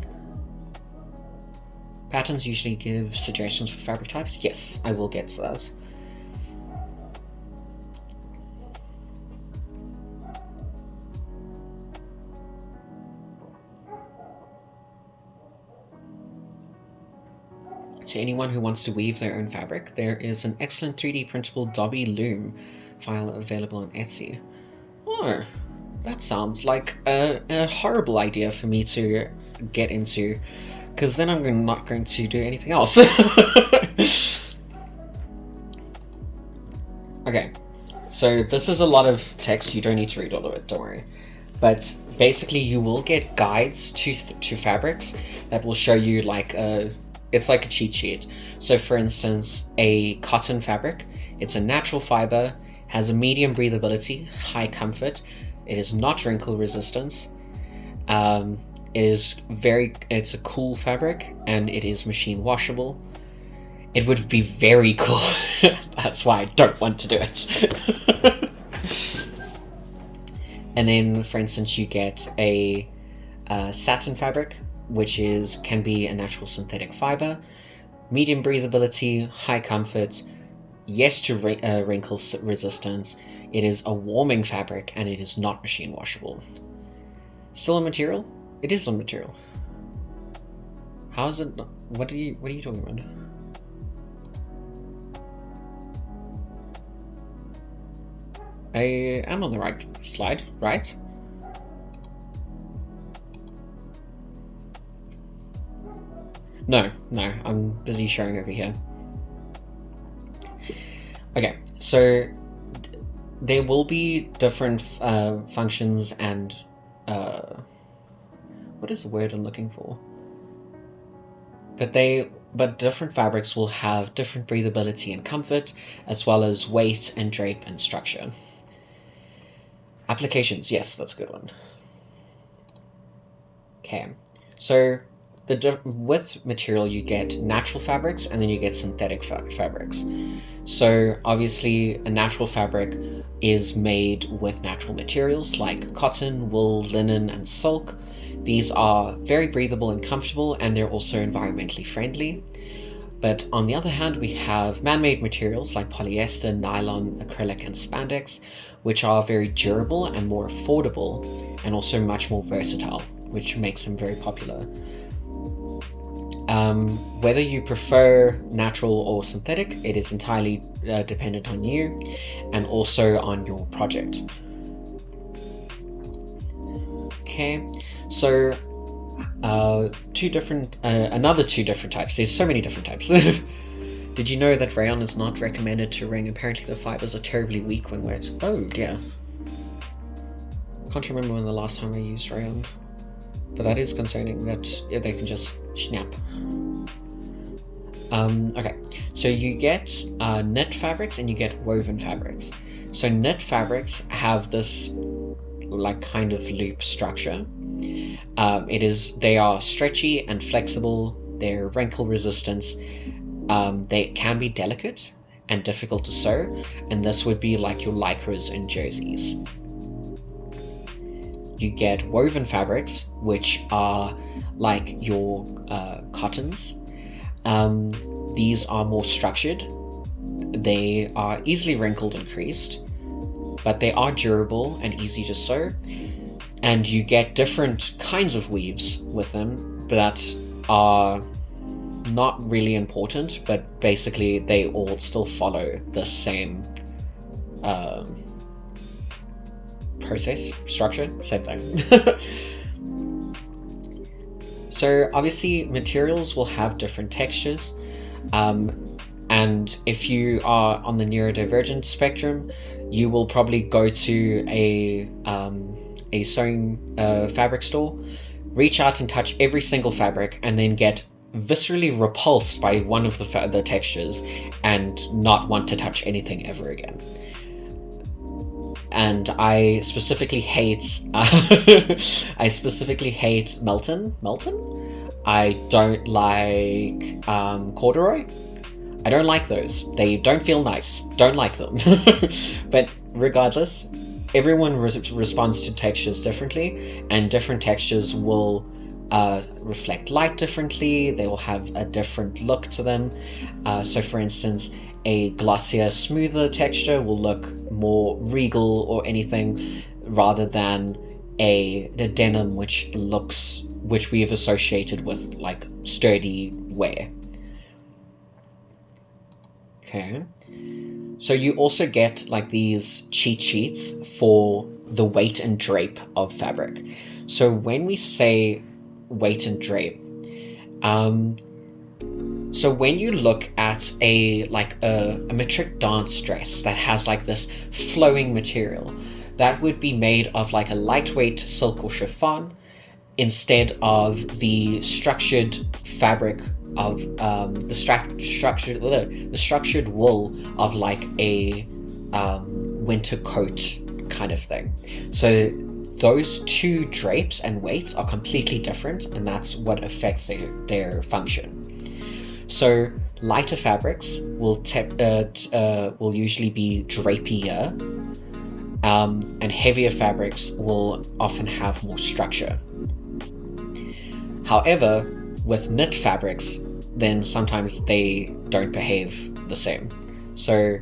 Patterns usually give suggestions for fabric types. Yes, I will get to that. To anyone who wants to weave their own fabric, there is an excellent 3D printable Dobby loom file available on Etsy. Oh, that sounds like a horrible idea for me to get into, because then I'm not going to do anything else. Okay, so this is a lot of text. You don't need to read all of it, don't worry. But basically, you will get guides to fabrics that will show you like it's like a cheat sheet. So for instance, a cotton fabric, it's a natural fiber, has a medium breathability, high comfort, it is not wrinkle resistant, it's a cool fabric, and it is machine washable. It would be very cool. That's why I don't want to do it. And then for instance, you get a satin fabric, which can be a natural synthetic fiber, medium breathability, high comfort, yes to wrinkle resistance. It is a warming fabric, and it is not machine washable. Still a material? It is a material. How is it? What are you talking about? I am on the right slide, right? No, I'm busy showing over here. Okay, so there will be different functions and what is the word I'm looking for? But different fabrics will have different breathability and comfort, as well as weight and drape and structure. Applications, yes, that's a good one. Okay, so with material you get natural fabrics and then you get synthetic fabrics. So obviously a natural fabric is made with natural materials like cotton, wool, linen, and silk. These are very breathable and comfortable, and they're also environmentally friendly. But on the other hand, we have man-made materials like polyester, nylon, acrylic, and spandex, which are very durable and more affordable, and also much more versatile, which makes them very popular. Whether you prefer natural or synthetic, it is entirely dependent on you and also on your project. Okay, so another two different types. There's so many different types. Did you know that rayon is not recommended to wring? Apparently the fibers are terribly weak when wet. Oh dear. Can't remember when the last time I used rayon. But that is concerning that they can just snap. Okay, so you get knit fabrics and you get woven fabrics. So knit fabrics have this like kind of loop structure. They are stretchy and flexible. They're wrinkle resistant. They can be delicate and difficult to sew, and this would be like your lycras and jerseys. You get woven fabrics, which are like your cottons. These are more structured. They are easily wrinkled and creased, but they are durable and easy to sew. And you get different kinds of weaves with them that are not really important, but basically they all still follow the same process, structure, same thing. So obviously materials will have different textures, and if you are on the neurodivergent spectrum, you will probably go to a sewing fabric store, reach out and touch every single fabric, and then get viscerally repulsed by one of the textures and not want to touch anything ever again. And I specifically hate Melton. I don't like corduroy. I don't like those. They don't feel nice. Don't like them. But regardless, everyone responds to textures differently, and different textures will reflect light differently. They will have a different look to them. So for instance, a glossier, smoother texture will look more regal or anything, rather than a denim which we have associated with like sturdy wear. Okay, so you also get like these cheat sheets for the weight and drape of fabric. So when we say weight and drape, so when you look at a metric dance dress that has like this flowing material, that would be made of like a lightweight silk or chiffon instead of the structured fabric of the structured wool of like a winter coat kind of thing. So those two drapes and weights are completely different, and that's what affects their function. So lighter fabrics will usually be drapier, and heavier fabrics will often have more structure. However, with knit fabrics, then sometimes they don't behave the same. So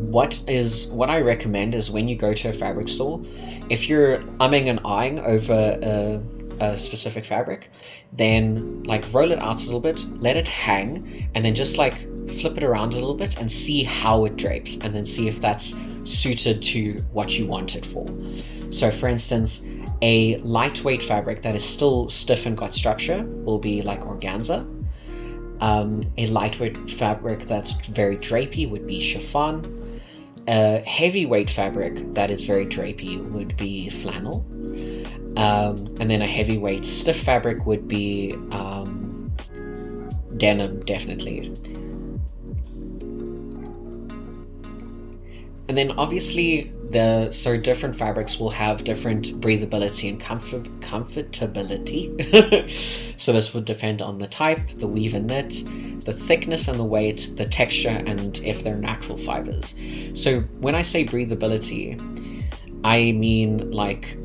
what I recommend is when you go to a fabric store, if you're umming and ahhing over a specific fabric, then like roll it out a little bit, let it hang, and then just like flip it around a little bit and see how it drapes, and then see if that's suited to what you want it for. So for instance, a lightweight fabric that is still stiff and got structure will be like organza. A lightweight fabric that's very drapey would be chiffon. A heavyweight fabric that is very drapey would be flannel. And then a heavyweight stiff fabric would be denim, definitely. And then obviously different fabrics will have different breathability and comfortability. So this would depend on the type, the weave and knit, the thickness and the weight, the texture, and if they're natural fibers. So when I say breathability, I mean like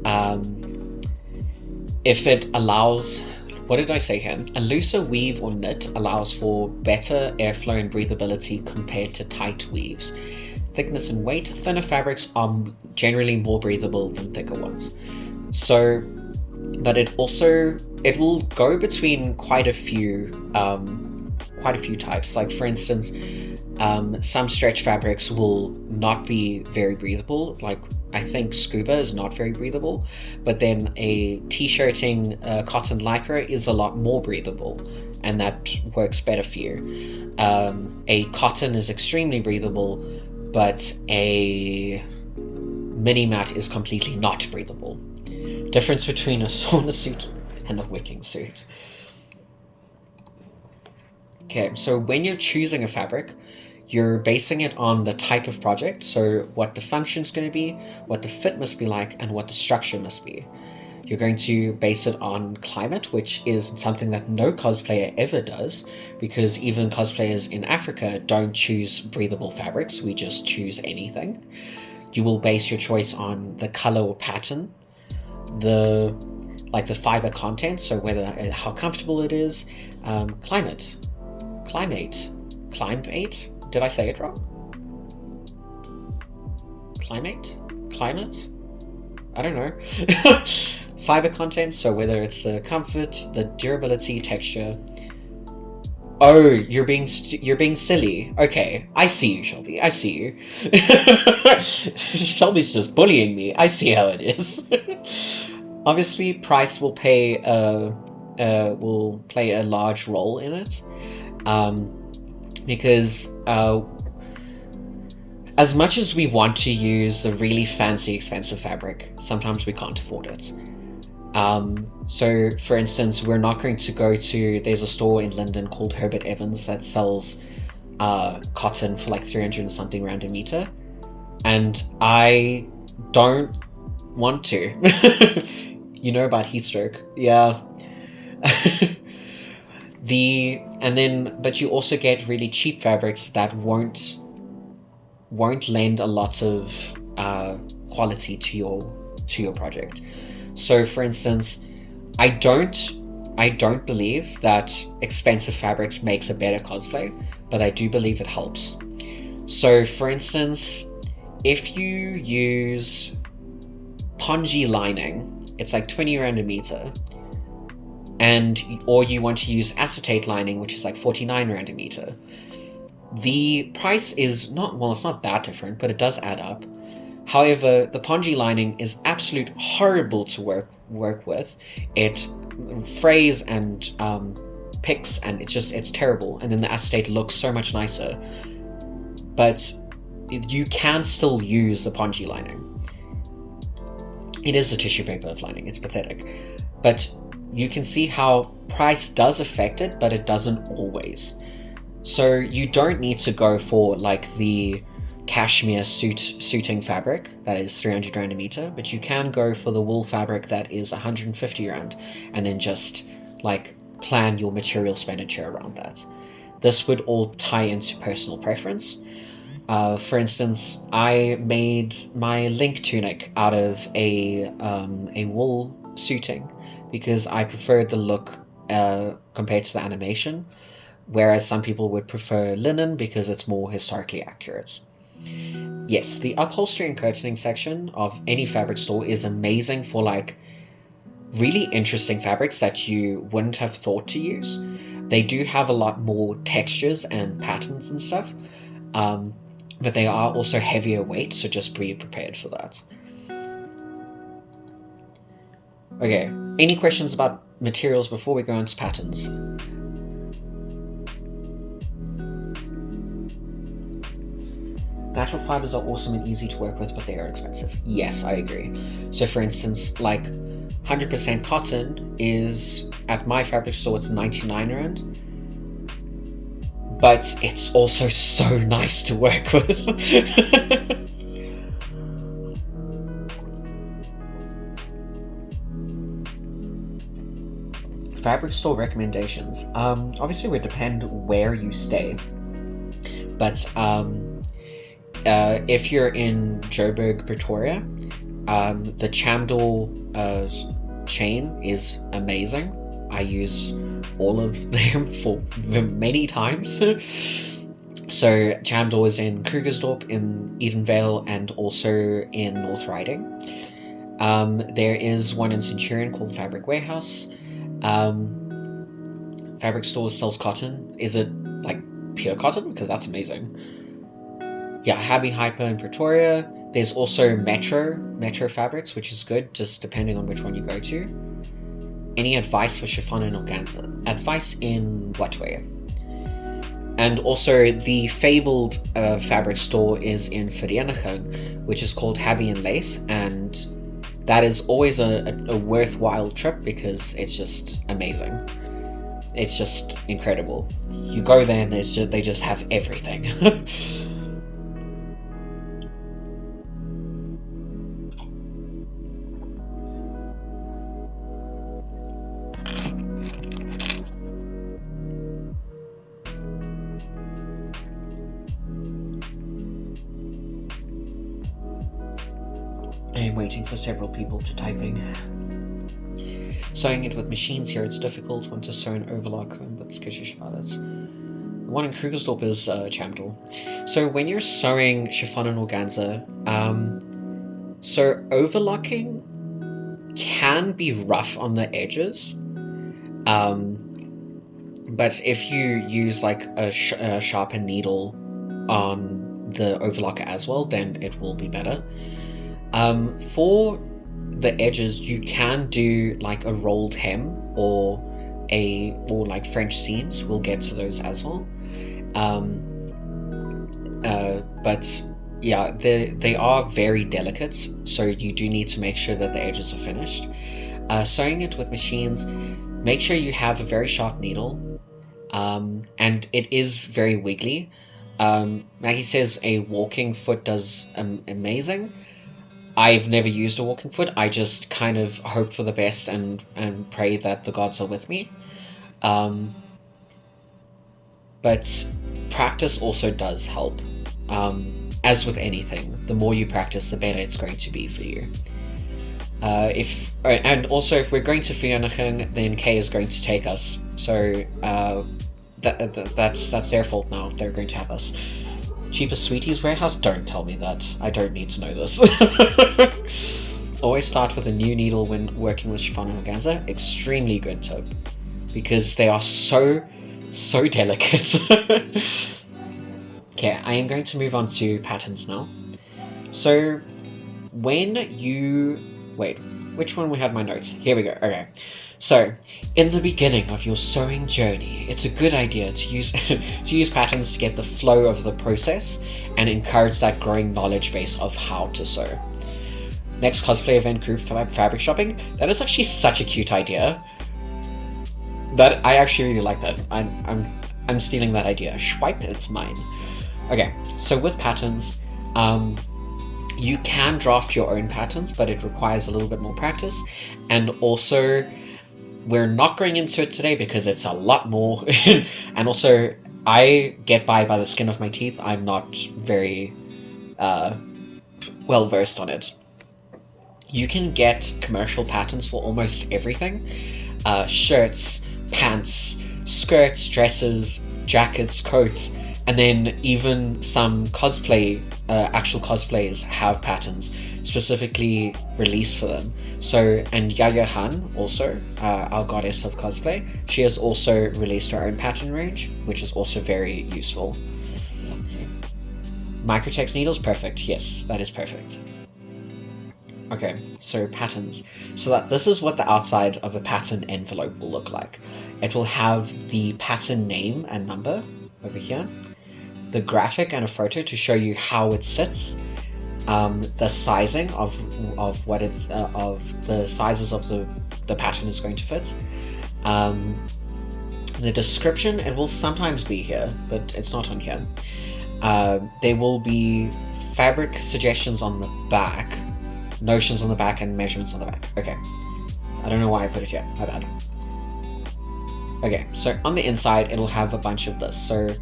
if it allows, what did I say here? A looser weave or knit allows for better airflow and breathability compared to tight weaves. Thickness and weight, thinner fabrics are generally more breathable than thicker ones. So, but it will go between quite a few types. Like for instance, some stretch fabrics will not be very breathable. Like I think scuba is not very breathable, but then a t-shirting cotton lycra is a lot more breathable, and that works better for you. A cotton is extremely breathable, but a mini mat is completely not breathable. Difference between a sauna suit and a wicking suit. Okay, so when you're choosing a fabric, you're basing it on the type of project, so what the function's going to be, what the fit must be like, and what the structure must be. You're going to base it on climate, which is something that no cosplayer ever does, because even cosplayers in Africa don't choose breathable fabrics, we just choose anything. You will base your choice on the color or pattern, the fiber content, so how comfortable it is, climate. Did I say it wrong? Climate? I don't know. Fiber content, so whether it's the comfort, the durability, texture. Oh, you're being silly. Okay, I see you, Shelby. I see you. Shelby's just bullying me. I see how it is. Obviously, price will play a large role in it, because as much as we want to use a really fancy, expensive fabric, sometimes we can't afford it. So for instance, we're not going to go to, there's a store in London called Herbert Evans that sells cotton for like 300 and something rand a meter, and I don't want to. You know about heat stroke, yeah. But you also get really cheap fabrics that won't lend a lot of quality to your project. So for instance, I don't believe that expensive fabrics makes a better cosplay, but I do believe it helps. So for instance, if you use pongee lining, it's like 20 rand a meter, or you want to use acetate lining, which is like 49 rand a meter. The price is it's not that different, but it does add up. However, the pongee lining is absolute horrible to work with. It frays and picks, and it's terrible. And then the acetate looks so much nicer. But you can still use the pongee lining. It is a tissue paper of lining. It's pathetic. But you can see how price does affect it, but it doesn't always. So you don't need to go for like the cashmere suiting fabric that is 300 rand a meter, but you can go for the wool fabric that is 150 rand, and then just like plan your material expenditure around that. This would all tie into personal preference. For instance, I made my link tunic out of a wool suiting because I preferred the look compared to the animation. whereas some people would prefer linen because it's more historically accurate. Yes, the upholstery and curtaining section of any fabric store is amazing for like really interesting fabrics that you wouldn't have thought to use. They do have a lot more textures and patterns and stuff, but they are also heavier weight, so just be prepared for that. Okay, any questions about materials before we go into patterns? Natural fibers are awesome and easy to work with, but they are expensive. Yes, I agree. So for instance, like 100% cotton is, at my fabric store, it's 99 rand. But it's also so nice to work with. Fabric store recommendations. Obviously, it would depend where you stay. But if you're in Joburg, Pretoria, the Chamdor chain is amazing. I use all of them for many times. So Chamdor is in Krugersdorp, in Edenvale, and also in North Riding. There is one in Centurion called Fabric Warehouse. Fabric Stores sells cotton. Is it like pure cotton? Because that's amazing. Yeah, Happy Hyper in Pretoria. There's also Metro Fabrics, which is good, just depending on which one you go to. Any advice for chiffon and organza? Advice in what way? And also, the fabled fabric store is in Vereeniging, which is called Habby and Lace, and that is always a worthwhile trip because it's just amazing. It's just incredible. You go there and they just have everything. I'm waiting for several people to typing. Sewing it with machines here, it's difficult. Want to sew and overlock them, but skittish about it. The one in Krugersdorp is Chamdor. So when you're sewing chiffon and organza, so overlocking can be rough on the edges. But if you use like a sharpened needle on the overlocker as well, then it will be better. For the edges, you can do like a rolled hem or like French seams. We'll get to those as well. But yeah, they are very delicate, so you do need to make sure that the edges are finished. Sewing it with machines, make sure you have a very sharp needle, and it is very wiggly. Maggie says a walking foot does amazing. I've never used a walking foot. I just kind of hope for the best and pray that the gods are with me. But practice also does help. As with anything, the more you practice, the better it's going to be for you. And also, if we're going to Vereeniging, then Kay is going to take us. So that's their fault now. They're going to have us. Cheapest Sweeties Warehouse? Don't tell me that. I don't need to know this. Always start with a new needle when working with chiffon and organza. Extremely good tip. Because they are so delicate. Okay, I am going to move on to patterns now. So, when you... Wait, which one we had my notes? Here we go, okay. So, in the beginning of your sewing journey, it's a good idea to use to use patterns to get the flow of the process and encourage that growing knowledge base of how to sew. Next cosplay event group fabric shopping. That is actually such a cute idea. That I actually really like that. I'm stealing that idea. Swipe, it's mine. Okay, so with patterns, you can draft your own patterns, but it requires a little bit more practice, and also. We're not going into it today because it's a lot more, and also I get by the skin of my teeth. I'm not very well versed on it. You can get commercial patterns for almost everything. Shirts, pants, skirts, dresses, jackets, coats, and then even some actual cosplays have patterns specifically released for them. So, and Yaya Han also, our goddess of cosplay, she has also released her own pattern range, which is also very useful. Microtex needles, perfect. Yes, that is perfect. Okay, so patterns. So that this is what the outside of a pattern envelope will look like. It will have the pattern name and number over here, the graphic and a photo to show you how it sits, the sizing of what it's of the sizes of the pattern is going to fit, the description. It will sometimes be here, but it's not on here. There will be fabric suggestions on the back, notions on the back, and measurements on the back. Okay, I don't know why I put it here, my bad. Okay, so on the inside it'll have a bunch of this. So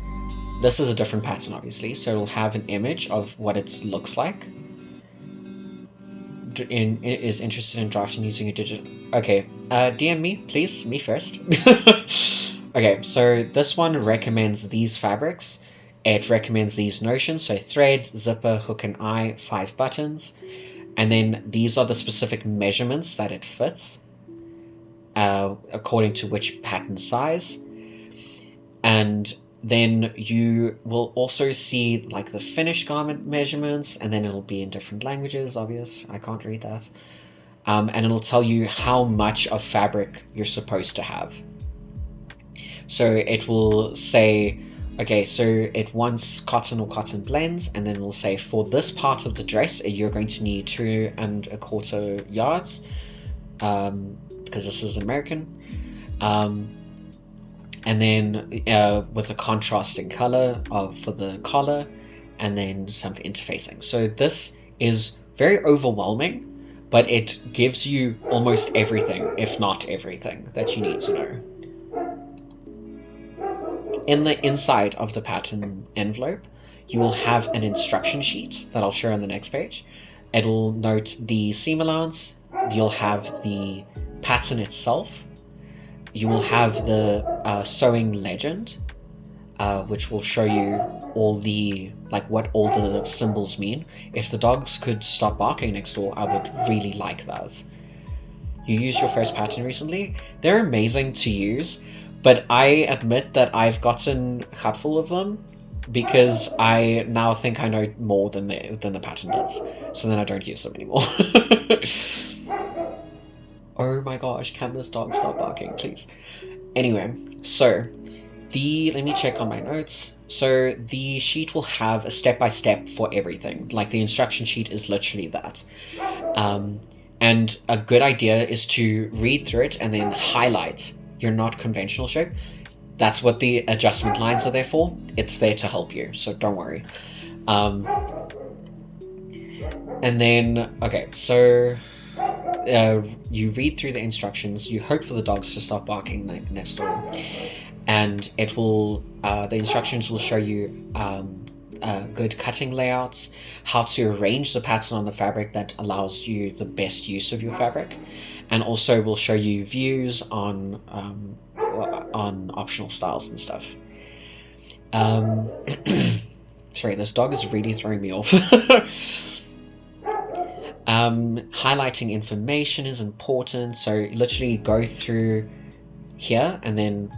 this is a different pattern, obviously, so it'll have an image of what it looks like. Is interested in drafting using a digital... Okay, DM me, please, me first. Okay, so this one recommends these fabrics. It recommends these notions, so thread, zipper, hook and eye, 5 buttons. And then these are the specific measurements that it fits, according to which pattern size. And then you will also see like the finished garment measurements, and then it'll be in different languages, obvious, I can't read that. And it'll tell you how much of fabric you're supposed to have. So it will say, okay, so it wants cotton or cotton blends, and then we'll say for this part of the dress, you're going to need 2 1/4 yards, because this is American. And then with a contrasting color for the collar, and then some interfacing. So this is very overwhelming, but it gives you almost everything, if not everything, that you need to know. In the inside of the pattern envelope, you will have an instruction sheet that I'll show on the next page. It will note the seam allowance, you'll have the pattern itself, you will have the sewing legend, which will show you all the, like, what all the symbols mean. If the dogs could stop barking next door, I would really like that. You used your first pattern recently? They're amazing to use, but I admit that I've gotten a cupful of them because I now think I know more than the pattern does. So then I don't use them anymore. Oh my gosh, can this dog stop barking, please? Anyway, so let me check on my notes. So the sheet will have a step-by-step for everything. Like the instruction sheet is literally that. And a good idea is to read through it and then highlight your not conventional shape. That's what the adjustment lines are there for. It's there to help you, so don't worry. And then, okay, so you read through the instructions, you hope for the dogs to stop barking next door, and it will, the instructions will show you good cutting layouts, how to arrange the pattern on the fabric that allows you the best use of your fabric, and also will show you views on optional styles and stuff. Sorry, this dog is really throwing me off. Highlighting information is important, so literally go through here and then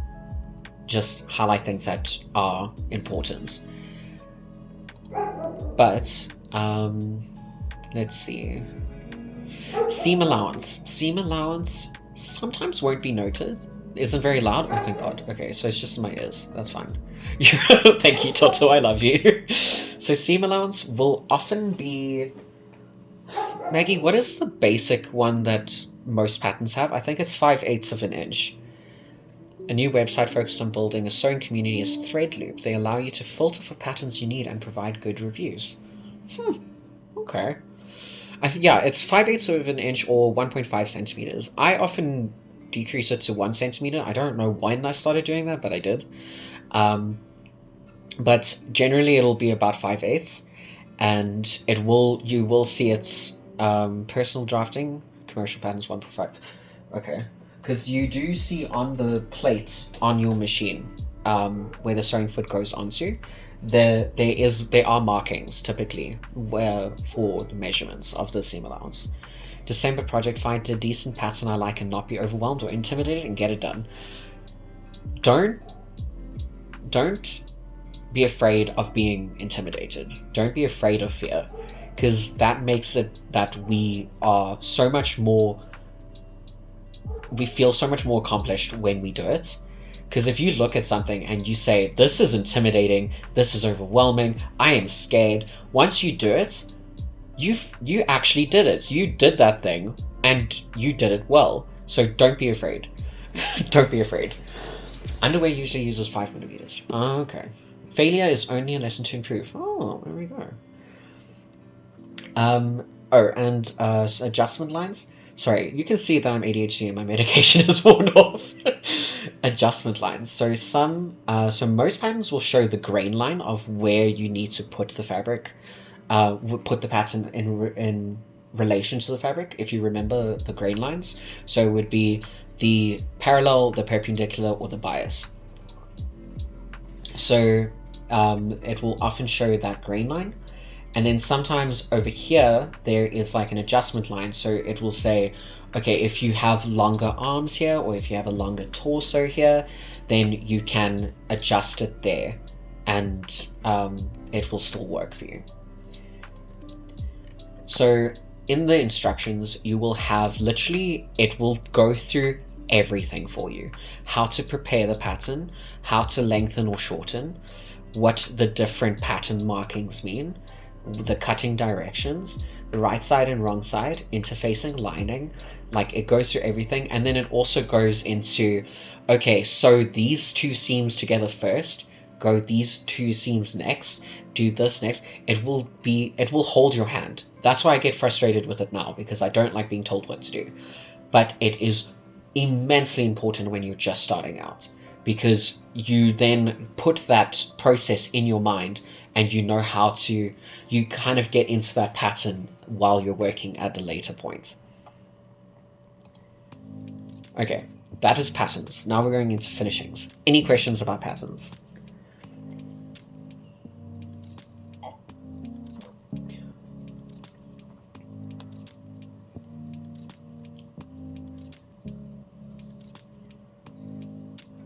just highlight things that are important. But let's see. Seam allowance. Seam allowance sometimes won't be noted. Isn't very loud. Oh, thank God. Okay, so it's just in my ears. That's fine. Thank you, Toto. I love you. So seam allowance will often be... Maggie, what is the basic one that most patterns have? I think it's 5/8 of an inch. A new website focused on building a sewing community is Threadloop. They allow you to filter for patterns you need and provide good reviews. Okay. Yeah, it's 5/8 of an inch or 1.5 centimeters. I often decrease it to 1 centimeter. I don't know when I started doing that, but I did. But generally it'll be about 5/8, and you will see its personal drafting, commercial patterns 1.5. Okay. Because you do see on the plate on your machine, where the sewing foot goes onto, there are markings typically where for the measurements of the seam allowance. December project, find a decent pattern I like and not be overwhelmed or intimidated and get it done. Don't be afraid of being intimidated. Don't be afraid of fear, because that makes it that we feel so much more accomplished when we do it. Because if you look at something and you say, this is intimidating, this is overwhelming, I am scared, once you do it, you actually did it. You did that thing and you did it well. So don't be afraid. Don't be afraid. Underwear usually uses 5mm. Oh, okay. Failure is only a lesson to improve. Oh, there we go. Adjustment lines. Sorry, you can see that I'm ADHD and my medication is worn off. Adjustment lines. So most patterns will show the grain line of where you need to put the fabric, put the pattern in relation to the fabric, if you remember the grain lines. So it would be the parallel, the perpendicular, or the bias. So it will often show that grain line. And then sometimes over here, there is like an adjustment line. So it will say, okay, if you have longer arms here, or if you have a longer torso here, then you can adjust it there and it will still work for you. So in the instructions, you will have literally, it will go through everything for you. How to prepare the pattern, how to lengthen or shorten, what the different pattern markings mean, the cutting directions, the right side and wrong side, interfacing, lining, like it goes through everything. And then it also goes into, okay, so these two seams together first, go these two seams next, do this next. It will hold your hand. That's why I get frustrated with it now, because I don't like being told what to do. But it is immensely important when you're just starting out, because you then put that process in your mind and you know how to, you kind of get into that pattern while you're working at a later point. Okay, that is patterns. Now we're going into finishings. Any questions about patterns?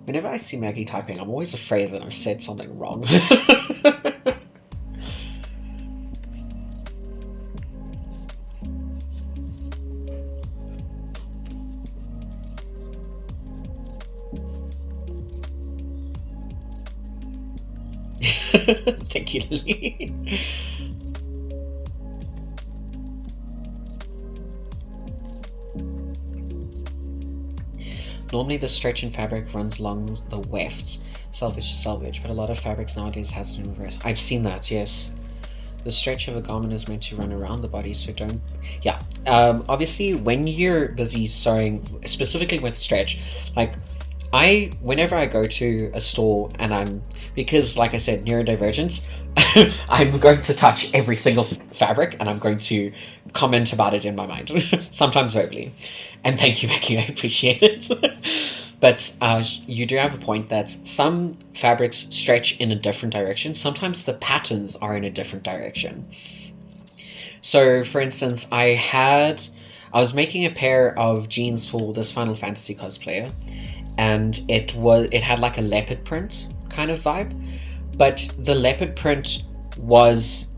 Whenever I see Maggie typing, I'm always afraid that I've said something wrong. Thank you, Lily. Normally the stretch in fabric runs along the weft, selvage to selvage, but a lot of fabrics nowadays has it in reverse. I've seen that, yes. The stretch of a garment is meant to run around the body, so don't... Yeah, obviously when you're busy sewing, specifically with stretch, like, whenever I go to a store and because like I said, neurodivergent, I'm going to touch every single fabric and I'm going to comment about it in my mind, sometimes verbally. And thank you, Maggie, I appreciate it. But you do have a point that some fabrics stretch in a different direction. Sometimes the patterns are in a different direction. So for instance, I was making a pair of jeans for this Final Fantasy cosplayer, and it had like a leopard print kind of vibe, but the leopard print was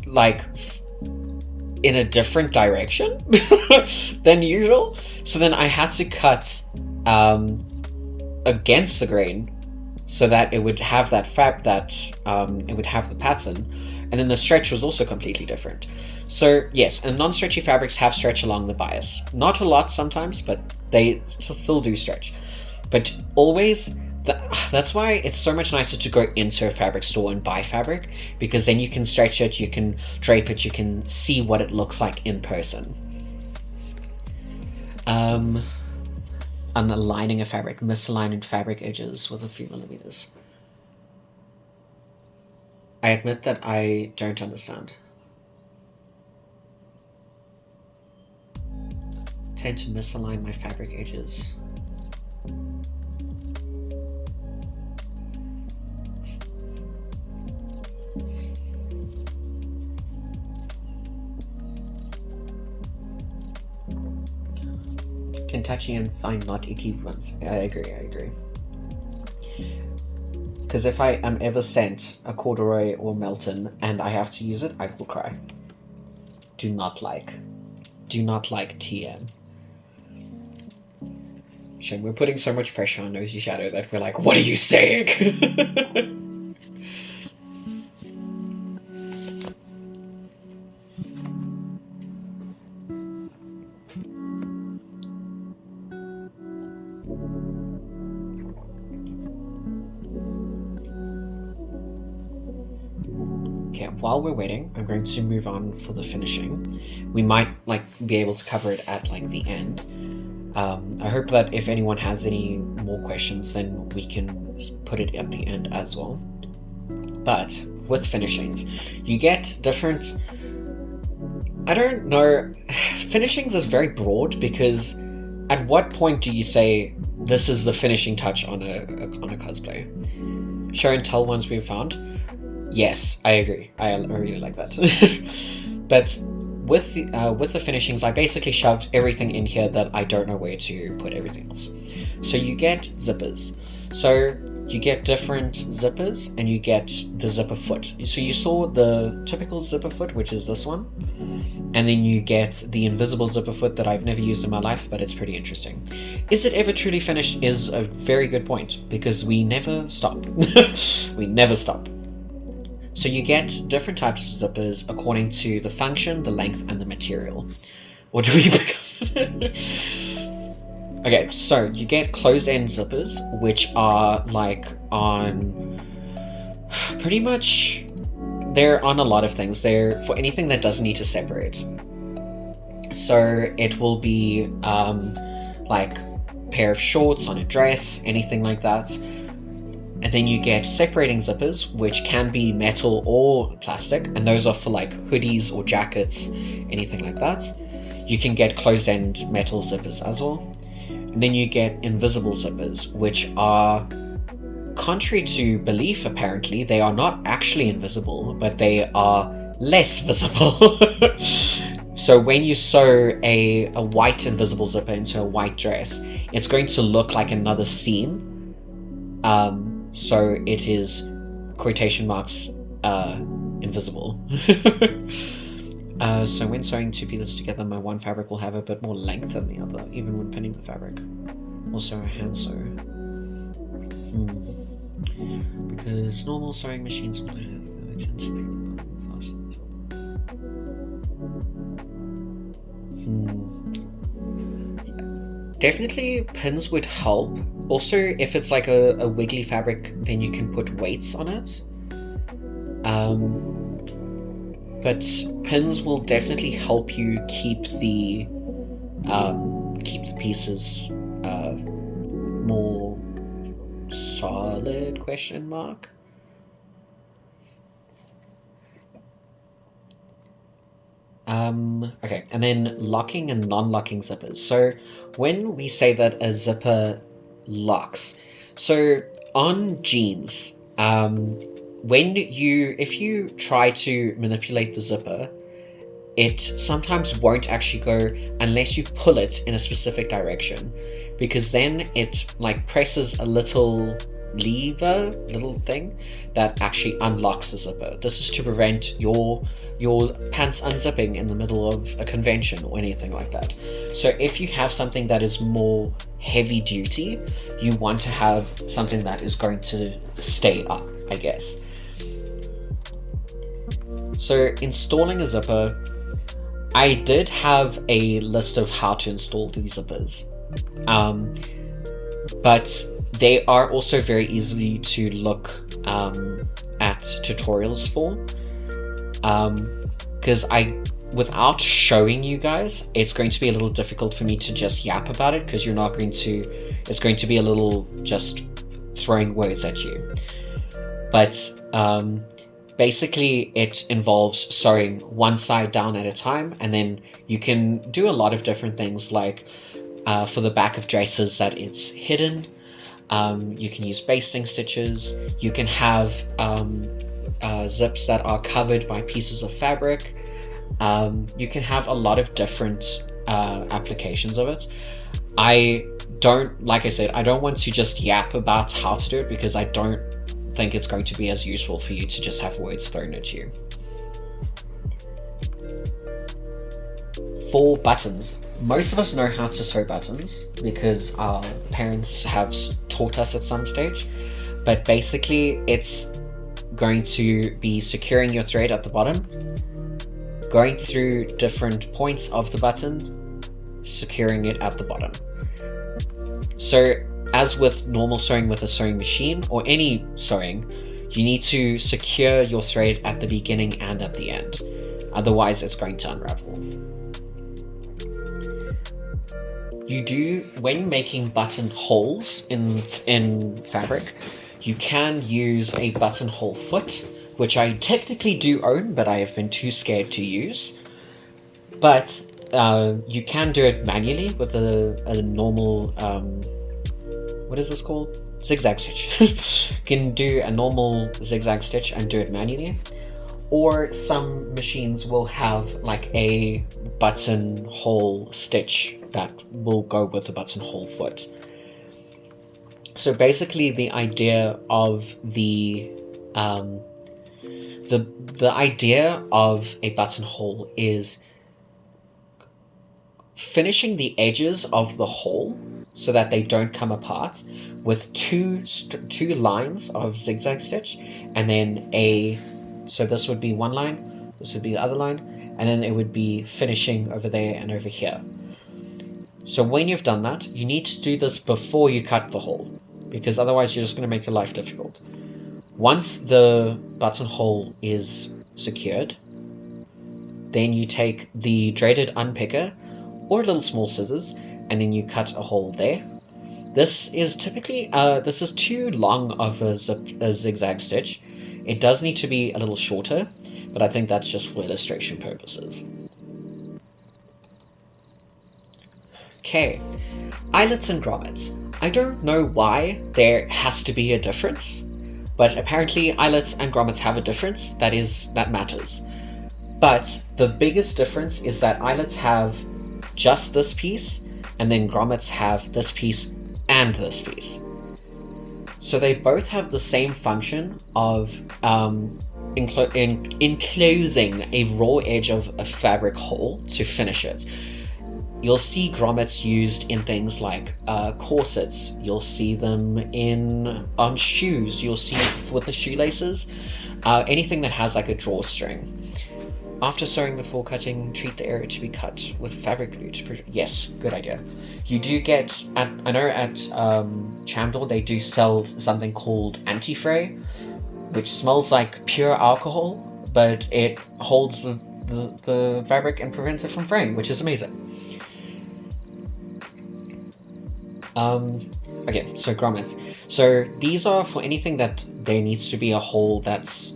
like in a different direction than usual. So then I had to cut against the grain so that it would have that it would have the pattern, and then the stretch was also completely different. So yes, and non-stretchy fabrics have stretch along the bias. Not a lot sometimes, but they still do stretch. But always, that's why it's so much nicer to go into a fabric store and buy fabric, because then you can stretch it, you can drape it, you can see what it looks like in person. Aligning a fabric, misaligning fabric edges with a few millimeters. I admit that I don't understand. Tend to misalign my fabric edges. Can touchy and fine, not icky ones. I agree. Because if I am ever sent a corduroy or Melton and I have to use it, I will cry. Do not like TM. Shame, we're putting so much pressure on Nosy Shadow that we're like, what are you saying? Okay, while we're waiting, I'm going to move on for the finishing. We might be able to cover it at the end. I hope that if anyone has any more questions, then we can put it at the end as well. But with finishings, you get different... I don't know. Finishings is very broad, because at what point do you say this is the finishing touch on a cosplay? Show and tell ones we've found. Yes, I agree. I really like that. But with the finishings, I basically shoved everything in here that I don't know where to put everything else. So you get zippers. So you get different zippers, and you get the zipper foot. So you saw the typical zipper foot, which is this one. And then you get the invisible zipper foot that I've never used in my life, but it's pretty interesting. Is it ever truly finished is a very good point, because we never stop. We never stop. So you get different types of zippers according to the function, the length, and the material. What do we become? Okay, so you get closed-end zippers, which are on pretty much, they're on a lot of things. They're for anything that doesn't need to separate. So it will be pair of shorts on a dress, anything like that. And then you get separating zippers, which can be metal or plastic, and those are for hoodies or jackets, anything like that. You can get closed-end metal zippers as well. And then you get invisible zippers, which are, contrary to belief apparently, they are not actually invisible, but they are less visible. So when you sew a white invisible zipper into a white dress, it's going to look like another seam. So it is, quotation marks, invisible. So when sewing two pieces together, my one fabric will have a bit more length than the other, even when pinning the fabric. Also a hand sew. Because normal sewing machines will have, I tend to pick the bottom fastened. Definitely pins would help. Also, if it's a wiggly fabric, then you can put weights on it. But pins will definitely help you keep the pieces more solid, question mark. Okay, and then locking and non-locking zippers. So when we say that a zipper locks, so on jeans, if you try to manipulate the zipper, it sometimes won't actually go unless you pull it in a specific direction, because then it presses a little little thing that actually unlocks the zipper. This is to prevent your pants unzipping in the middle of a convention or anything like that. So if you have something that is more heavy duty, you want to have something that is going to stay up, I guess. So installing a zipper, I did have a list of how to install these zippers, but they are also very easy to look at tutorials for, because without showing you guys, it's going to be a little difficult for me to just yap about it, because it's going to be a little just throwing words at you. But basically it involves sewing one side down at a time, and then you can do a lot of different things, for the back of dresses that it's hidden. You can use basting stitches. You can have zips that are covered by pieces of fabric. You can have a lot of different applications of it. I don't, like I said, I don't want to just yap about how to do it because I don't think it's going to be as useful for you to just have words thrown at you. For buttons, most of us know how to sew buttons because our parents have taught us at some stage, but basically it's going to be securing your thread at the bottom, going through different points of the button, securing it at the bottom. So as with normal sewing with a sewing machine or any sewing, you need to secure your thread at the beginning and at the end, otherwise it's going to unravel. You do, when making buttonholes in fabric, you can use a buttonhole foot, which I technically do own, but I have been too scared to use. But you can do it manually with a normal, what is this called? Zigzag stitch. You can do a normal zigzag stitch and do it manually. Or some machines will have like a buttonhole stitch that will go with the buttonhole foot. So basically the idea of the idea of a buttonhole is finishing the edges of the hole so that they don't come apart with two lines of zigzag stitch, and then so this would be one line, this would be the other line, and then it would be finishing over there and over here. So when you've done that, you need to do this before you cut the hole, because otherwise you're just going to make your life difficult. Once the buttonhole is secured, then you take the dreaded unpicker or little small scissors, and then you cut a hole there. This is typically, this is too long of a zigzag stitch. It does need to be a little shorter, but I think that's just for illustration purposes. Okay, eyelets and grommets. I don't know why there has to be a difference, but apparently eyelets and grommets have a difference that matters. But the biggest difference is that eyelets have just this piece, and then grommets have this piece and this piece. So they both have the same function of enclosing a raw edge of a fabric hole to finish it. You'll see grommets used in things like corsets. You'll see them on shoes. You'll see with the shoelaces. Anything that has like a drawstring. After sewing before cutting, treat the area to be cut with fabric glue to yes, good idea. You do get, I know at Chandler they do sell something called anti-fray, which smells like pure alcohol, but it holds the fabric and prevents it from fraying, which is amazing. Okay, so grommets. So these are for anything that there needs to be a hole that's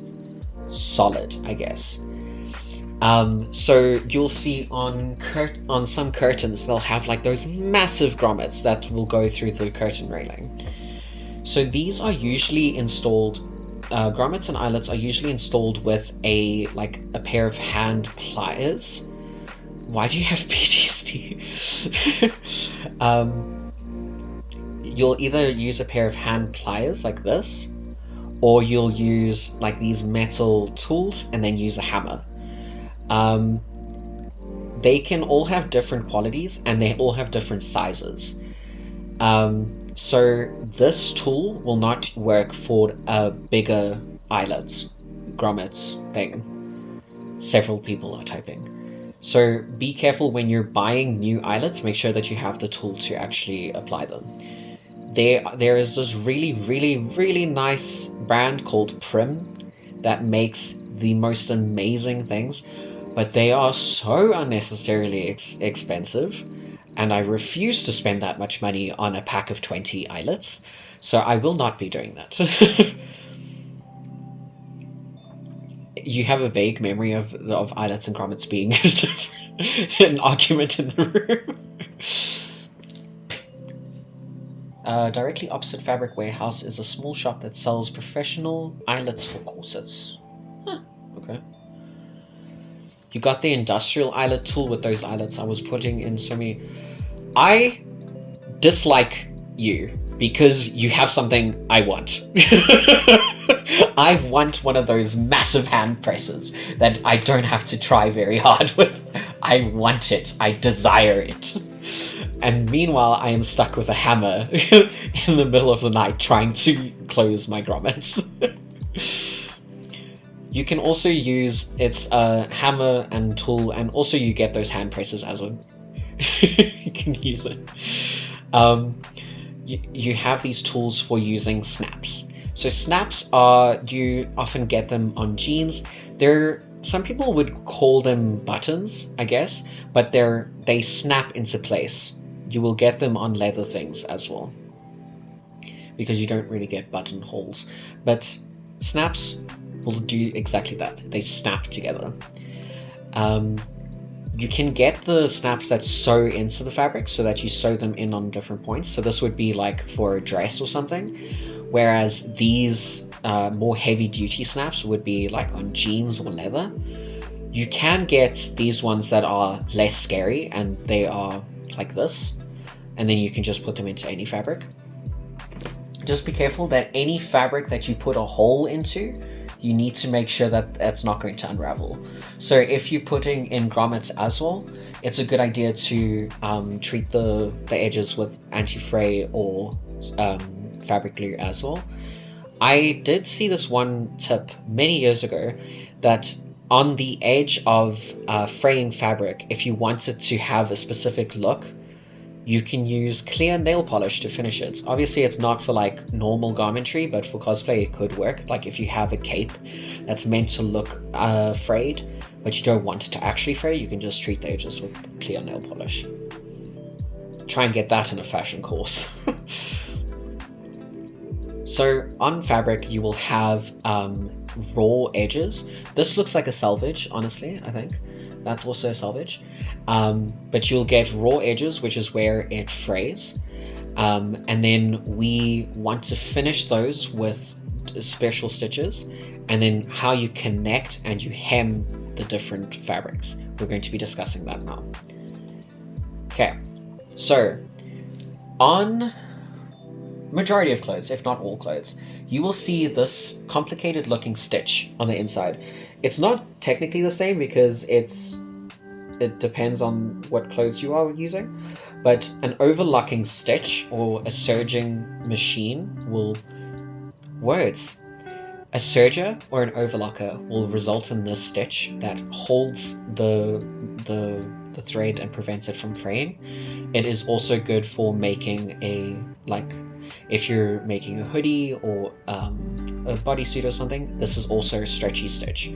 solid, I guess. So you'll see on some curtains, they'll have like those massive grommets that will go through the curtain railing. So these are usually installed, grommets and eyelets are usually installed with a pair of hand pliers. Why do you have PTSD? You'll either use a pair of hand pliers like this, or you'll use like these metal tools and then use a hammer. They can all have different qualities and they all have different sizes. So this tool will not work for a bigger eyelet, grommets thing. Several people are typing. So be careful when you're buying new eyelets, make sure that you have the tool to actually apply them. There is this really nice brand called Prim that makes the most amazing things, but they are so unnecessarily expensive, and I refuse to spend that much money on a pack of 20 eyelets, so I will not be doing that. You have a vague memory of eyelets and grommets being an argument in the room. Directly opposite Fabric Warehouse is a small shop that sells professional eyelets for corsets. Huh, okay. You got the industrial eyelet tool with those eyelets. I was putting in so many. I dislike you because you have something I want. I want one of those massive hand presses that I don't have to try very hard with. I want it. I desire it. And meanwhile, I am stuck with a hammer in the middle of the night trying to close my grommets. You can also use its hammer and tool, and also you get those hand presses as well. You can use it. You have these tools for using snaps. So snaps are, you often get them on jeans. Some people would call them buttons, I guess, but they snap into place. You will get them on leather things as well, because you don't really get buttonholes. But snaps will do exactly that. They snap together. You can get the snaps that sew into the fabric so that you sew them in on different points. So this would be like for a dress or something, whereas these more heavy duty snaps would be like on jeans or leather. You can get these ones that are less scary, and they are like this, and then you can just put them into any fabric. Just be careful that any fabric that you put a hole into, you need to make sure that that's not going to unravel. So if you're putting in grommets as well, it's a good idea to treat the edges with anti-fray or fabric glue as well. I did see this one tip many years ago, that on the edge of fraying fabric, if you wanted to have a specific look, you can use clear nail polish to finish it. Obviously it's not for like normal garmentry, but for cosplay it could work. Like if you have a cape that's meant to look frayed, but you don't want it to actually fray, you can just treat the edges with clear nail polish. Try and get that in a fashion course. So on fabric you will have raw edges. This looks like a selvage, honestly, I think. That's also a selvage. But you'll get raw edges, which is where it frays. And then we want to finish those with special stitches, and then how you connect and you hem the different fabrics. We're going to be discussing that now. Okay, so on majority of clothes, if not all clothes, you will see this complicated looking stitch on the inside. It's not technically the same because it depends on what clothes you are using, but an overlocking stitch or a serging machine will... Words! A serger or an overlocker will result in this stitch that holds the thread and prevents it from fraying. It is also good for making if you're making a hoodie or a bodysuit or something, this is also a stretchy stitch.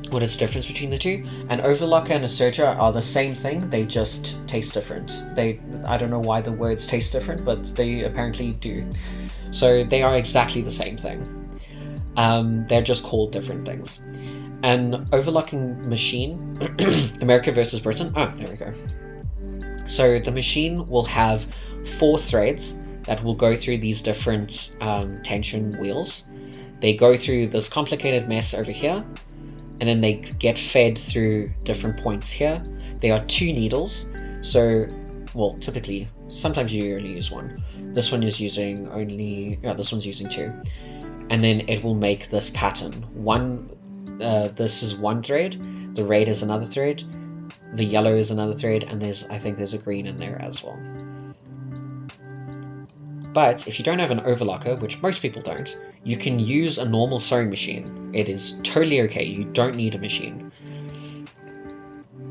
What is the difference between the two? An overlocker and a serger are the same thing, they just taste different. I don't know why the words taste different, but they apparently do. So they are exactly the same thing. They're just called different things. An overlocking machine, America versus Britain. Oh, there we go. So the machine will have 4 threads that will go through these different tension wheels. They go through this complicated mess over here, and then they get fed through different points here. There are 2 needles, so, well, typically, sometimes you only use 1. This one is using this one's using 2. And then it will make this pattern. This is 1 thread, the red is another thread, the yellow is another thread, and I think there's a green in there as well. But if you don't have an overlocker, which most people don't, you can use a normal sewing machine. It is totally okay, you don't need a machine.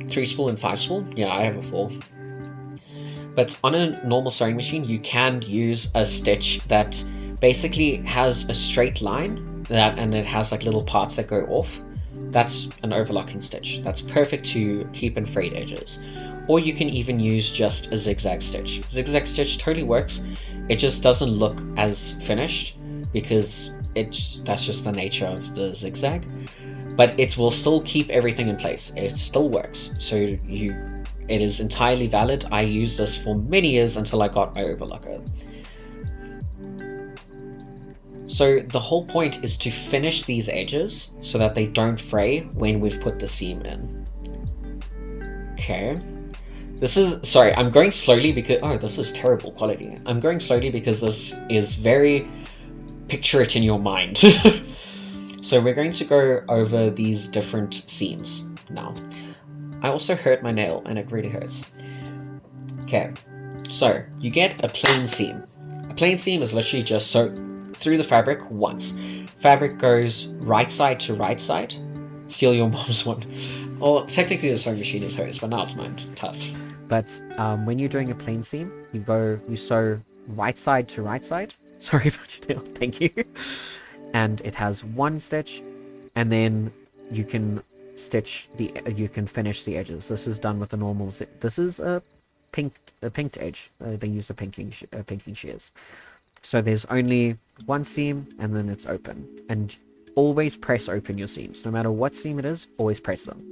3-spool and 5-spool? Yeah, I have a 4. But on a normal sewing machine, you can use a stitch that basically has a straight line, and it has like little parts that go off. That's an overlocking stitch. That's perfect to keep in frayed edges. Or you can even use just a zigzag stitch. Zigzag stitch totally works. It just doesn't look as finished because that's just the nature of the zigzag. But it will still keep everything in place. It still works. So it is entirely valid. I used this for many years until I got my overlocker. So the whole point is to finish these edges so that they don't fray when we've put the seam in. Okay. This is, sorry, I'm going slowly because, oh, this is terrible quality. I'm going slowly because this is very, picture it in your mind. So we're going to go over these different seams now. I also hurt my nail and it really hurts. Okay, so you get a plain seam. A plain seam is literally just sew through the fabric once. Fabric goes right side to right side. Steal your mom's one. Well, technically the sewing machine is hers, but now it's mine. Tough. But when you're doing a plain seam, you sew right side to right side. Sorry about your nail, thank you. And it has one stitch, and then you can finish the edges. This is done with a normal. This is a pinked edge. They use a pinking shears. So there's only one seam, and then it's open. And always press open your seams, no matter what seam it is. Always press them.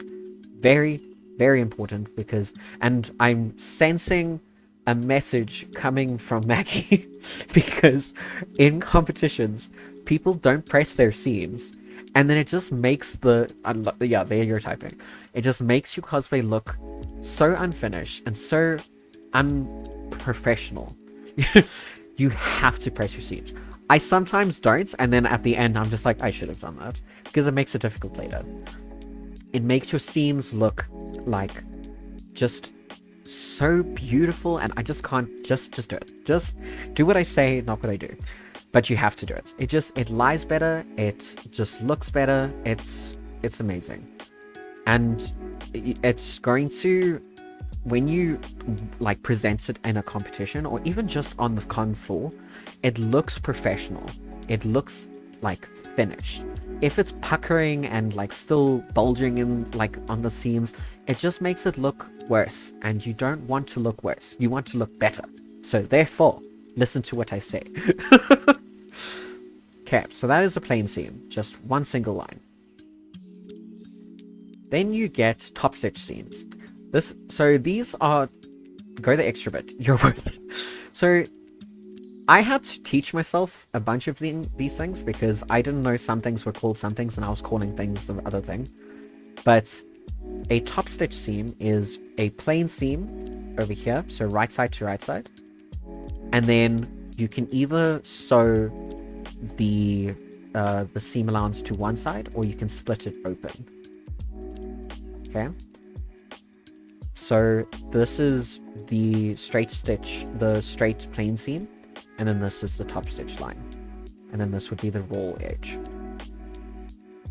Very, very important because. And I'm sensing a message coming from Maggie because in competitions, people don't press their seams. And then it just makes there you're typing. It just makes your cosplay look so unfinished and so unprofessional. You have to press your seams. I sometimes don't, and then at the end I'm just like, I should have done that. Because it makes it difficult later. It makes your seams look like just so beautiful, and I just can't just do it. Just do what I say, not what I do. But you have to do it. It lies better, it just looks better, it's amazing. And it's going to, when you like present it in a competition or even just on the con floor, it looks professional. It looks like finished. If it's puckering and like still bulging in like on the seams, it just makes it look worse, and you don't want to look worse. You want to look better. So therefore, listen to what I say. Okay, so that is a plain seam, just one single line. Then you get top stitch seams. These are, go the extra bit, you're worth it. So I had to teach myself a bunch of these things because I didn't know some things were called some things and I was calling things the other thing. But a top stitch seam is a plain seam over here, so right side to right side. And then you can either sew the seam allowance to one side, or you can split it open. Okay. So this is the straight stitch, the straight plain seam, and then this is the top stitch line. And then this would be the raw edge.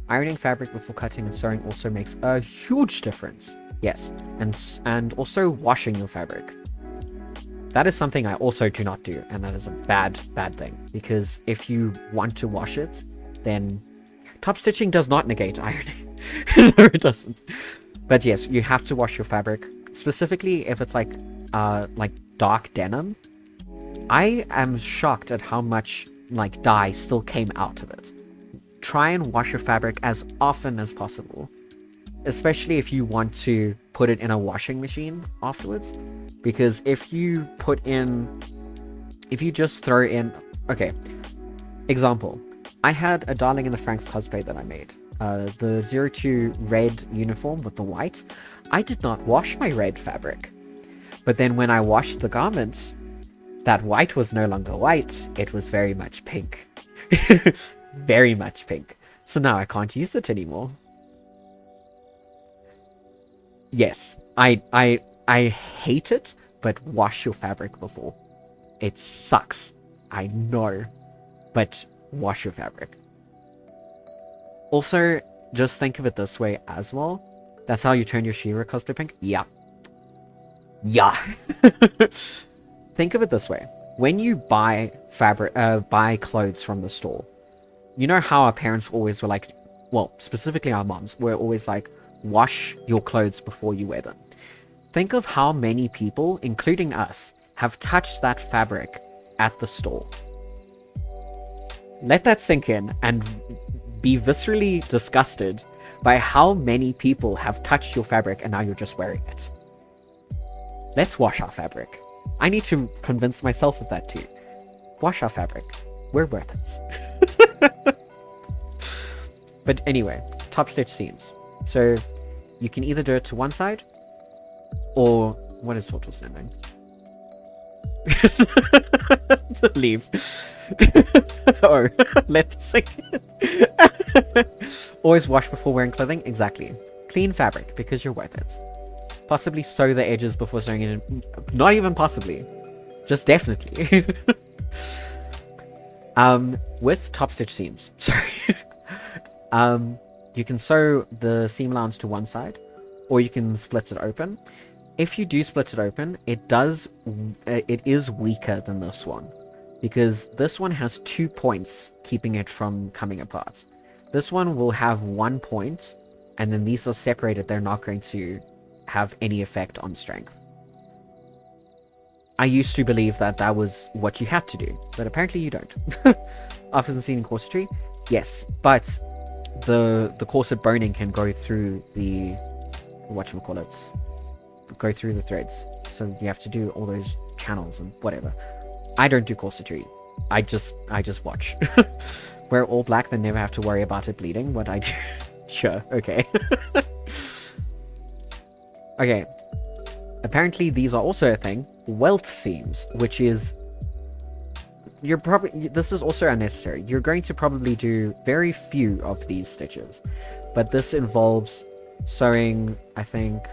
Ironing fabric before cutting and sewing also makes a huge difference. Yes, and also washing your fabric. That is something I also do not do, and that is a bad thing, because if you want to wash it, then top stitching does not negate ironing. No, it doesn't. But yes, you have to wash your fabric, specifically if it's like dark denim. I am shocked at how much like dye still came out of it. Try and wash your fabric as often as possible, especially if you want to put it in a washing machine afterwards, because if you just throw in, okay, example, I had a Darling in the Franxx cosplay that I made, the 02 red uniform with the white. I did not wash my red fabric, but then when I washed the garment, that white was no longer white, it was very much pink. Very much pink. So now I can't use it anymore. Yes, I hate it, but wash your fabric before. It sucks, I know, but wash your fabric. Also, just think of it this way as well. That's how you turn your She-Ra cosplay pink? Yeah. Think of it this way. When you buy clothes from the store, you know how our parents always were like, well, specifically our moms, were always like, wash your clothes before you wear them. Think of how many people, including us, have touched that fabric at the store. Let that sink in and be viscerally disgusted by how many people have touched your fabric and now you're just wearing it. Let's wash our fabric. I need to convince myself of that too. Wash our fabric. We're worth it. But anyway, top stitch seams. So you can either do it to one side, or what is Total sending? Leave. Oh, let the sink in. Always wash before wearing clothing. Exactly. Clean fabric because you're worth it. Possibly sew the edges before sewing it in. Not even possibly. Just definitely. With top stitch seams. Sorry. You can sew the seam allowance to one side, or you can split it open. If you do split it open, it is weaker than this one, because this one has 2 points keeping it from coming apart. This one will have 1 point, and then these are separated. They're not going to have any effect on strength. I used to believe that that was what you had to do, but apparently you don't. Often seen in corsetry, yes, but the corset boning can go through the whatchamacallit, go through the threads, so you have to do all those channels and whatever. I don't do corsetry. I just watch. Wear all black, then never have to worry about it bleeding. What I do? Sure, okay. Okay. Apparently these are also a thing. Welt seams, which is this is also unnecessary. You're going to probably do very few of these stitches, but this involves sewing, I think,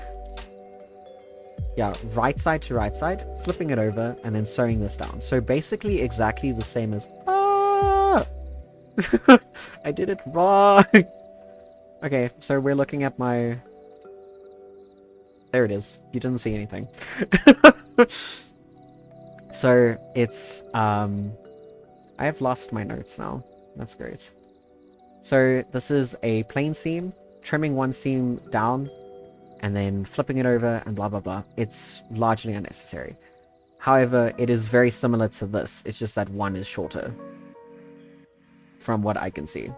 yeah, right side to right side, flipping it over, and then sewing this down. So basically exactly the same as... Ah! I did it wrong! Okay, so we're looking at my... There it is. You didn't see anything. So it's... I have lost my notes now. That's great. So this is a plain seam, trimming one seam down, and then flipping it over, and blah blah blah. It's largely unnecessary. However, it is very similar to this. It's just that one is shorter, from what I can see.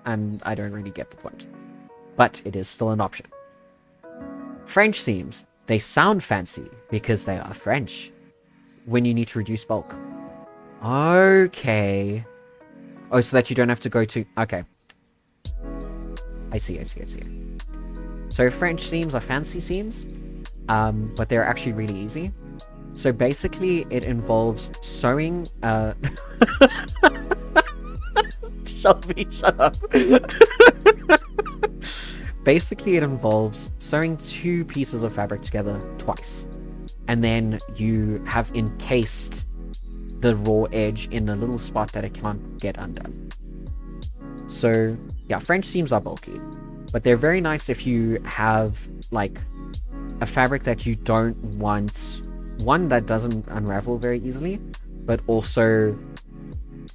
And I don't really get the point. But it is still an option. French seams. They sound fancy because they are French. When you need to reduce bulk. Okay. Oh, so that you don't have to go to... Okay. I see. So French seams are fancy seams, but they're actually really easy. So basically it involves sewing... Shelby, shut up. Basically it involves sewing 2 pieces of fabric together twice. And then you have encased the raw edge in a little spot that it can't get undone. So yeah, French seams are bulky, but they're very nice if you have like a fabric that you don't want, one that doesn't unravel very easily, but also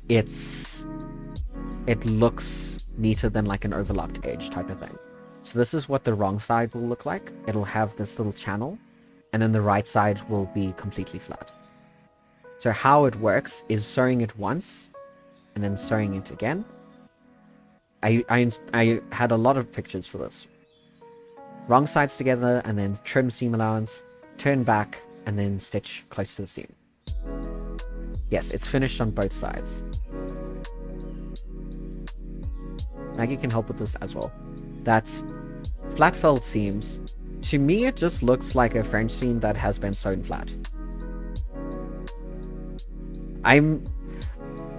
it looks neater than like an overlocked edge type of thing. So this is what the wrong side will look like. It'll have this little channel, and then the right side will be completely flat. So how it works is sewing it once, and then sewing it again. I had a lot of pictures for this. Wrong sides together, and then trim seam allowance, turn back, and then stitch close to the seam. Yes, it's finished on both sides. Maggie can help with this as well. That's flat felt seams. To me, it just looks like a French seam that has been sewn flat.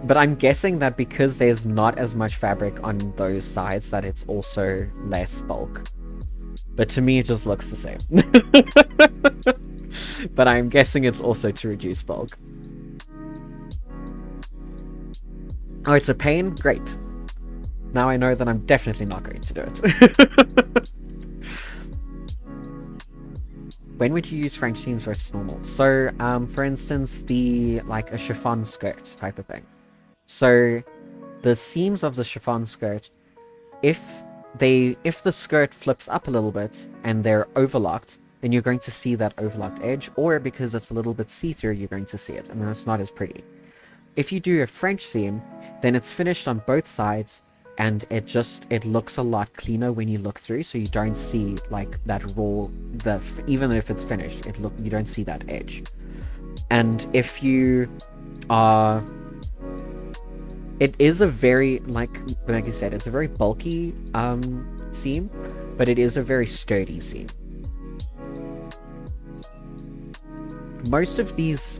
But I'm guessing that because there's not as much fabric on those sides that it's also less bulk. But to me, it just looks the same. But I'm guessing it's also to reduce bulk. Oh, it's a pain? Great. Now I know that I'm definitely not going to do it. When would you use French seams versus normal? So, for instance, like a chiffon skirt type of thing. So, the seams of the chiffon skirt, if the skirt flips up a little bit and they're overlocked, then you're going to see that overlocked edge, or because it's a little bit see-through, you're going to see it, and then it's not as pretty. If you do a French seam, then it's finished on both sides, and it looks a lot cleaner when you look through, so you don't see like that raw, even if it's finished, you don't see that edge. And if It is a very, like you said, it's a very bulky seam, but it is a very sturdy seam. Most of these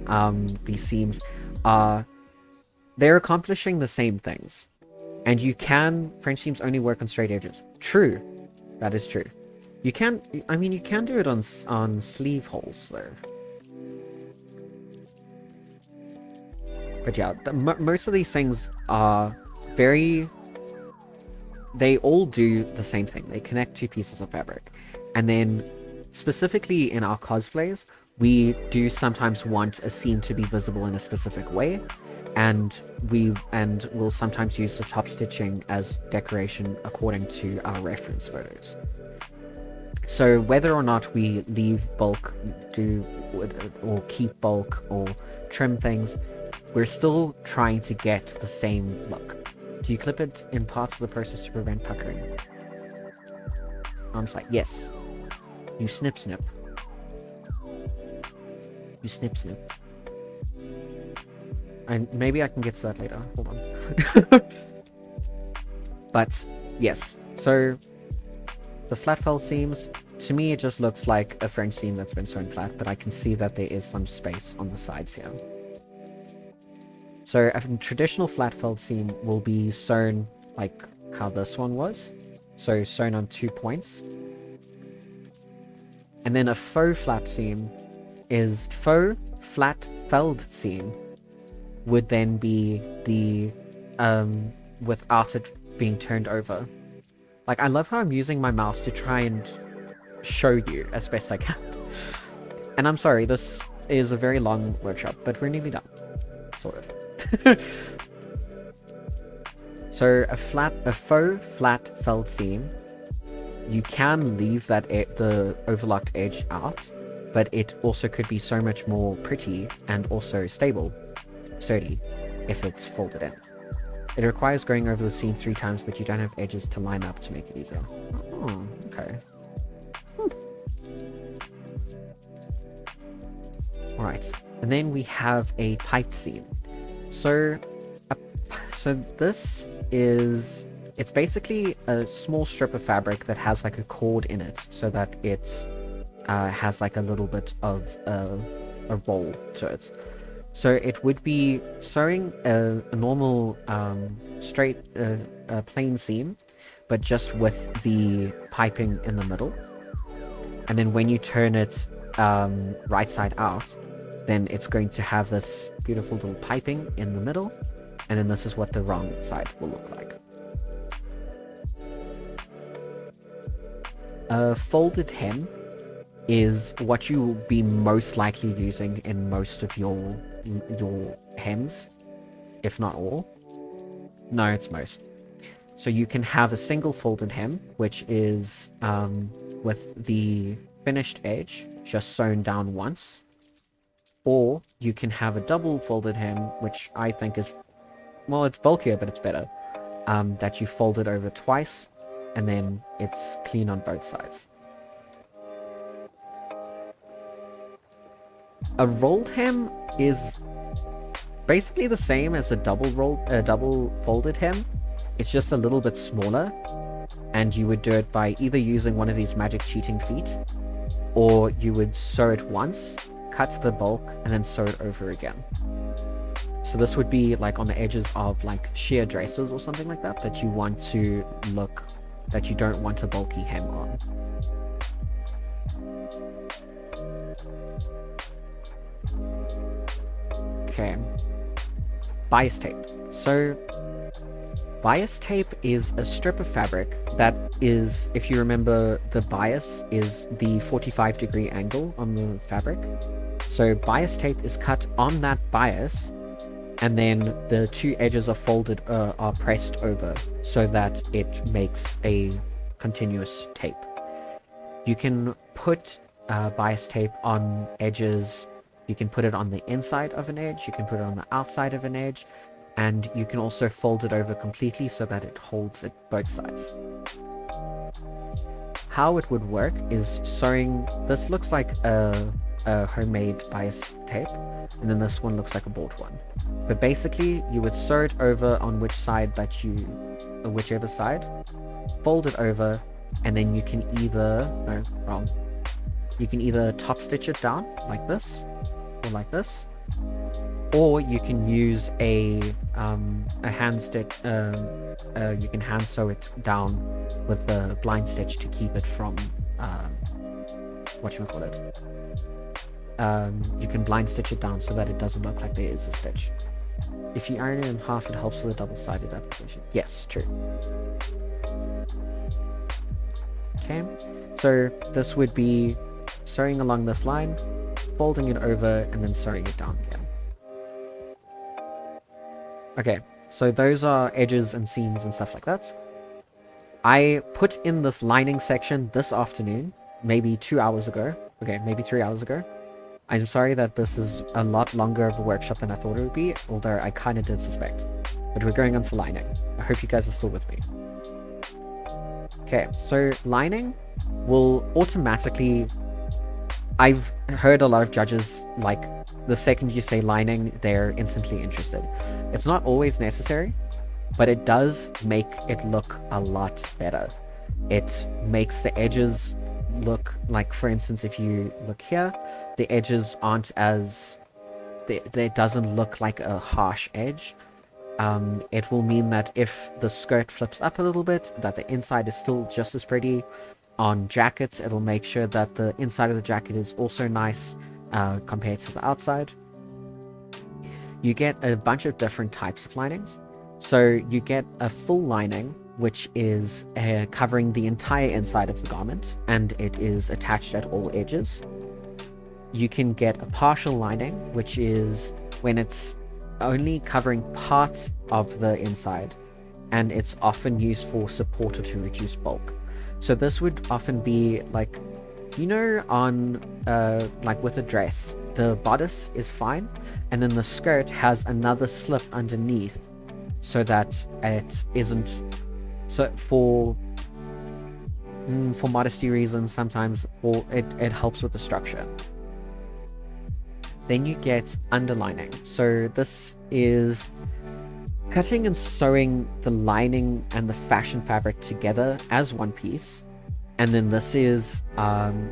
seams they're accomplishing the same things. And French seams only work on straight edges. True. That is true. You can do it on sleeve holes though. But yeah, most of these things are they all do the same thing. They connect two pieces of fabric. And then, specifically in our cosplays, we do sometimes want a seam to be visible in a specific way. And we'll sometimes use the top stitching as decoration according to our reference photos. So whether or not we leave bulk, or keep bulk, or trim things, we're still trying to get the same look. Do you clip it in parts of the process to prevent puckering? Arms like, yes. You snip. You snip. And maybe I can get to that later. Hold on. But, yes. So, the flat felt seams, to me it just looks like a French seam that's been sewn flat, but I can see that there is some space on the sides here. So, a traditional flat felt seam will be sewn like how this one was. So, sewn on 2 points. And then a faux flat seam is faux flat felled seam would then be the without it being turned over. Like, I love how I'm using my mouse to try and show you as best I can. And I'm sorry, this is a very long workshop, but we're nearly done. Sort of. So a faux flat felt seam, you can leave the overlocked edge out, but it also could be so much more pretty and also sturdy, if it's folded in. It requires going over the seam 3 times, but you don't have edges to line up to make it easier. Oh, okay. Alright, and then we have a piped seam. So this is, it's basically a small strip of fabric that has like a cord in it, so that it has like a little bit of a roll to it. So it would be sewing a normal straight plain seam, but just with the piping in the middle. And then when you turn it right side out, then it's going to have this beautiful little piping in the middle, and then this is what the wrong side will look like. A folded hem is what you will be most likely using in most of your hems, if not all. No, it's most. So you can have a single folded hem, which is with the finished edge just sewn down once, or you can have a double folded hem, which I think is, well, it's bulkier, but it's better, that you fold it over twice, and then it's clean on both sides. A rolled hem is basically the same as a double folded hem. It's just a little bit smaller, and you would do it by either using one of these magic cheating feet, or you would sew it once, cut the bulk, and then sew it over again. So this would be like on the edges of like sheer dresses or something like that, that you want to look, that you don't want a bulky hem on. Okay. Bias tape. So bias tape is a strip of fabric that is, if you remember, the bias is the 45-degree angle on the fabric. So bias tape is cut on that bias, and then the 2 edges are folded, are pressed over, so that it makes a continuous tape. You can put bias tape on edges. You can put it on the inside of an edge, you can put it on the outside of an edge, and you can also fold it over completely so that it holds it both sides. How it would work is sewing, this looks like a a homemade bias tape, and then this one looks like a bought one. But basically, you would sew it over on whichever side, fold it over, and then you can you can either top stitch it down like this, or like this, or you can use a hand stitch. You can hand sew it down with the blind stitch to keep it from you can blind stitch it down so that it doesn't look like there is a stitch. If you iron it in half, it helps with a double-sided application. Yes, true. Okay, so this would be sewing along this line, folding it over, and then sewing it down again. Okay, so those are edges and seams and stuff like that. I put in this lining section this afternoon, maybe 2 hours ago. Okay, maybe 3 hours ago. I'm sorry that this is a lot longer of a workshop than I thought it would be, although I kind of did suspect. But we're going on to lining. I hope you guys are still with me. Okay, so lining will automatically... I've heard a lot of judges, like, the second you say lining, they're instantly interested. It's not always necessary, but it does make it look a lot better. It makes the edges look like, for instance, if you look here, the edges aren't as... It doesn't look like a harsh edge. It will mean that if the skirt flips up a little bit, that the inside is still just as pretty. On jackets, it'll make sure that the inside of the jacket is also nice compared to the outside. You get a bunch of different types of linings. So you get a full lining, which is covering the entire inside of the garment, and it is attached at all edges. You can get a partial lining, which is when it's only covering parts of the inside, and it's often used for support or to reduce bulk. So this would often be like, you know, on like with a dress, the bodice is fine, and then the skirt has another slip underneath so that it isn't... So for modesty reasons, sometimes, or it helps with the structure. Then you get underlining. So this is cutting and sewing the lining and the fashion fabric together as one piece. And then this is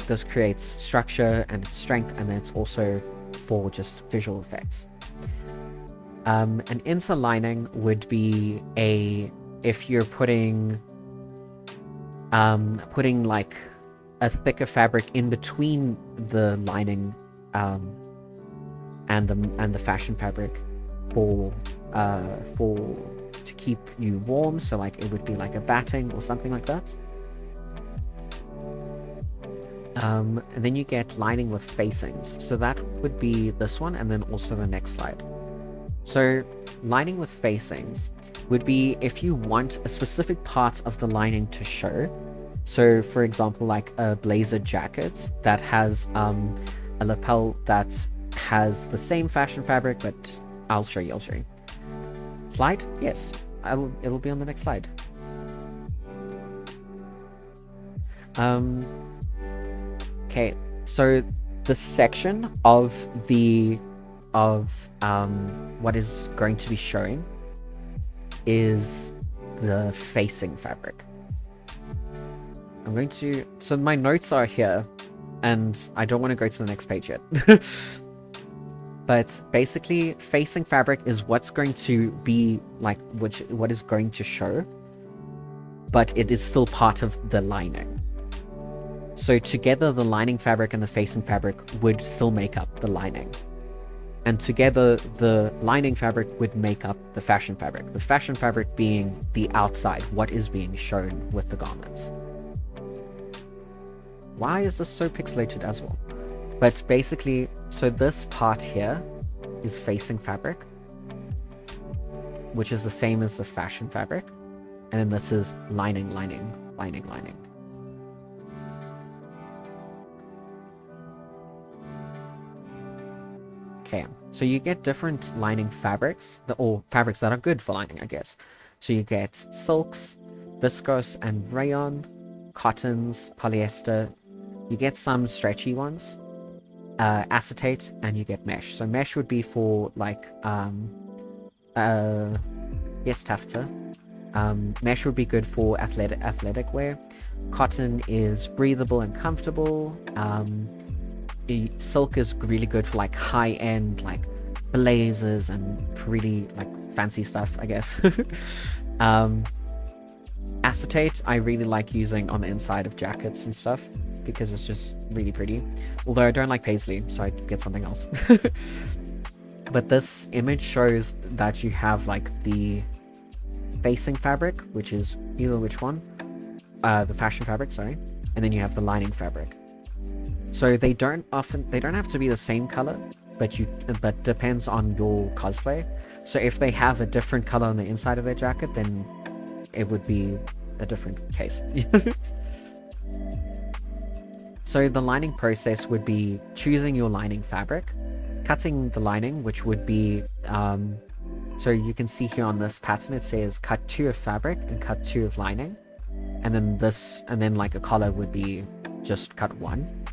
this creates structure and strength, and then it's also for just visual effects. An interlining would be if you're putting like a thicker fabric in between the lining and the fashion fabric for to keep you warm. So like it would be like a batting or something like that. And then you get lining with facings. So that would be this one, and then also the next slide. So lining with facings would be if you want a specific part of the lining to show. So for example, like a blazer jacket that has a lapel that has the same fashion fabric, but I'll show you. Slide? Yes, it'll be on the next slide. Okay, so the section of what is going to be showing is the facing fabric. So my notes are here, and I don't want to go to the next page yet. But basically, facing fabric is what's going to be like, what is going to show, but it is still part of the lining. So together, the lining fabric and the facing fabric would still make up the lining. And together, the lining fabric would make up the fashion fabric. The fashion fabric being the outside, what is being shown with the garments. Why is this so pixelated as well? But basically, so this part here is facing fabric, which is the same as the fashion fabric. And then this is lining. Okay, so you get different lining fabrics, or fabrics that are good for lining, I guess. So you get silks, viscose and rayon, cottons, polyester. You get some stretchy ones. acetate, and you get mesh. So mesh would be for like yes, taffeta. Mesh would be good for athletic wear. Cotton is breathable and comfortable. Silk is really good for like high-end like blazers and really like fancy stuff, I guess. Acetate I really like using on the inside of jackets and stuff because it's just really pretty. Although I don't like paisley, so I get something else. But this image shows that you have like the facing fabric, which is either which one, the fashion fabric, sorry, and then you have the lining fabric. So they don't have to be the same color, but depends on your cosplay. So if they have a different color on the inside of their jacket, then it would be a different case. So the lining process would be choosing your lining fabric, cutting the lining, which would be so you can see here on this pattern it says cut 2 of fabric and cut 2 of lining, and then like a collar would be just cut 1,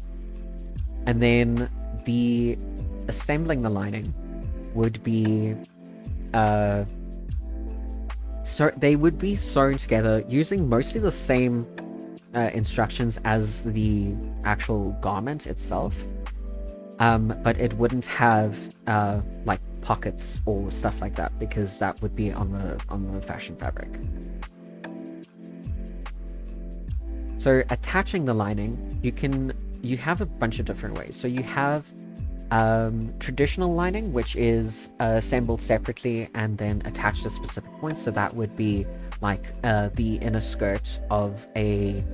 and then the assembling the lining would be so they would be sewn together using mostly the same instructions as the actual garment itself, but it wouldn't have like pockets or stuff like that, because that would be on the fashion fabric. So attaching the lining, you have a bunch of different ways. So you have traditional lining, which is assembled separately and then attached to specific points. So that would be like the inner skirt of a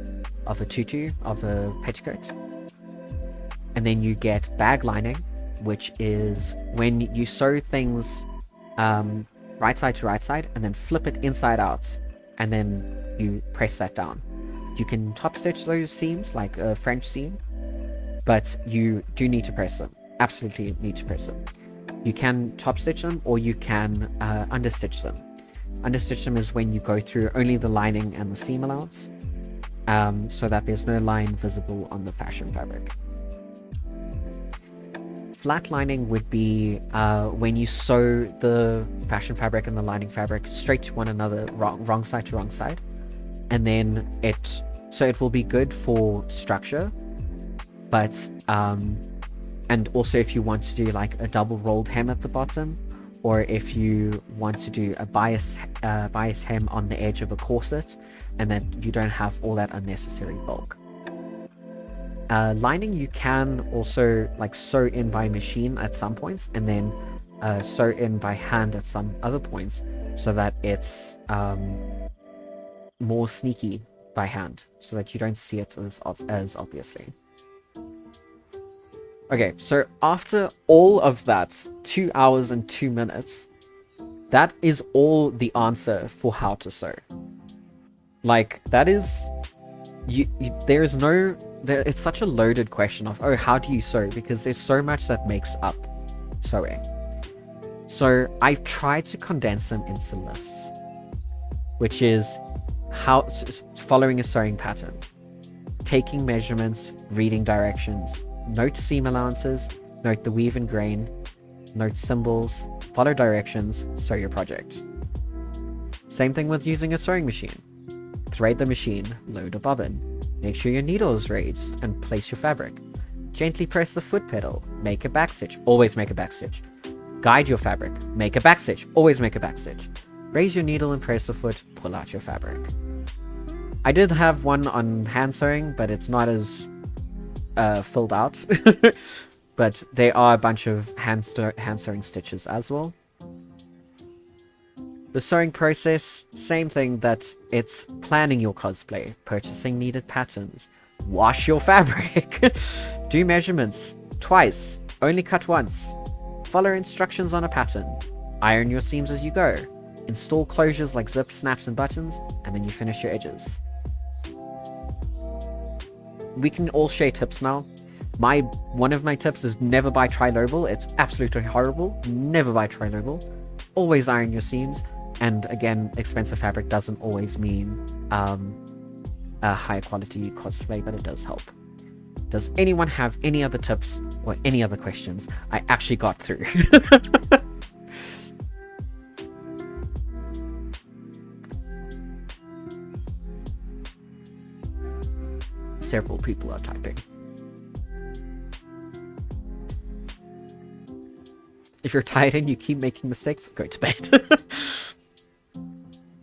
tutu, of a petticoat. And then you get bag lining, which is when you sew things right side to right side and then flip it inside out, and then you press that down. You can top stitch those seams like a French seam, but you do need to press them. Absolutely need to press them. You can top stitch them, or you can understitch them. Understitch them is when you go through only the lining and the seam allowance, so that there's no line visible on the fashion fabric. Flat lining would be when you sew the fashion fabric and the lining fabric straight to one another, wrong side to wrong side, and then it will be good for structure, but and also if you want to do like a double rolled hem at the bottom, or if you want to do a bias hem on the edge of a corset, and then you don't have all that unnecessary bulk. Lining you can also like sew in by machine at some points, and then sew in by hand at some other points, so that it's more sneaky by hand, so that you don't see it as obviously. Okay, so after all of that, 2 hours and 2 minutes, that is all the answer for how to sew. Like, that is... it's such a loaded question of, oh, how do you sew? Because there's so much that makes up sewing. So I've tried to condense them into lists, which is following a sewing pattern, taking measurements, reading directions, note seam allowances, note the weave and grain, note symbols, follow directions, sew your project. Same thing with using a sewing machine. Thread the machine, load a bobbin, make sure your needle is raised, and place your fabric. Gently press the foot pedal, make a backstitch, always make a backstitch. Guide your fabric, make a backstitch, always make a backstitch. Raise your needle and press the foot, pull out your fabric. I did have one on hand sewing, but it's not as filled out. But there are a bunch of hand sewing stitches as well. The sewing process, same thing, that it's planning your cosplay, purchasing needed patterns, wash your fabric, do measurements twice, only cut once, follow instructions on a pattern, iron your seams as you go, install closures like zips, snaps, and buttons, and then you finish your edges. We can all share tips now. One of my tips is never buy tri-lobel. It's absolutely horrible. Never buy tri-lobel. Always iron your seams. And again, expensive fabric doesn't always mean a high quality cosplay, but it does help. Does anyone have any other tips or any other questions? I actually got through. Several people are typing. If you're tired and you keep making mistakes, go to bed.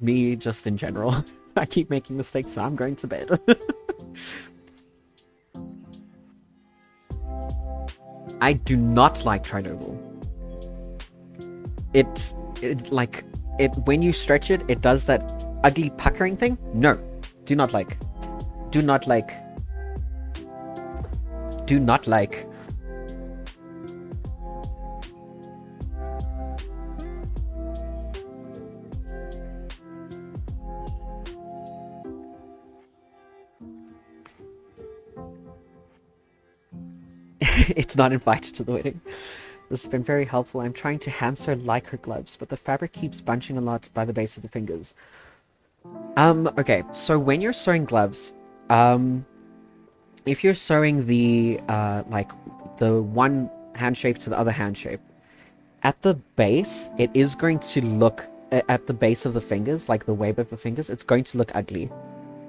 Me, just in general. I keep making mistakes, so I'm going to bed. I do not like Trinoble. It when you stretch it, it does that ugly puckering thing. No, do not like. Do not like. Do not like. It's not invited to the wedding. This has been very helpful. I'm trying to hand sew lycra gloves, but the fabric keeps bunching a lot by the base of the fingers. Okay, so when you're sewing gloves, if you're sewing the, like, the one hand shape to the other hand shape, at the base, it is going to look, at the base of the fingers, like the web of the fingers, it's going to look ugly.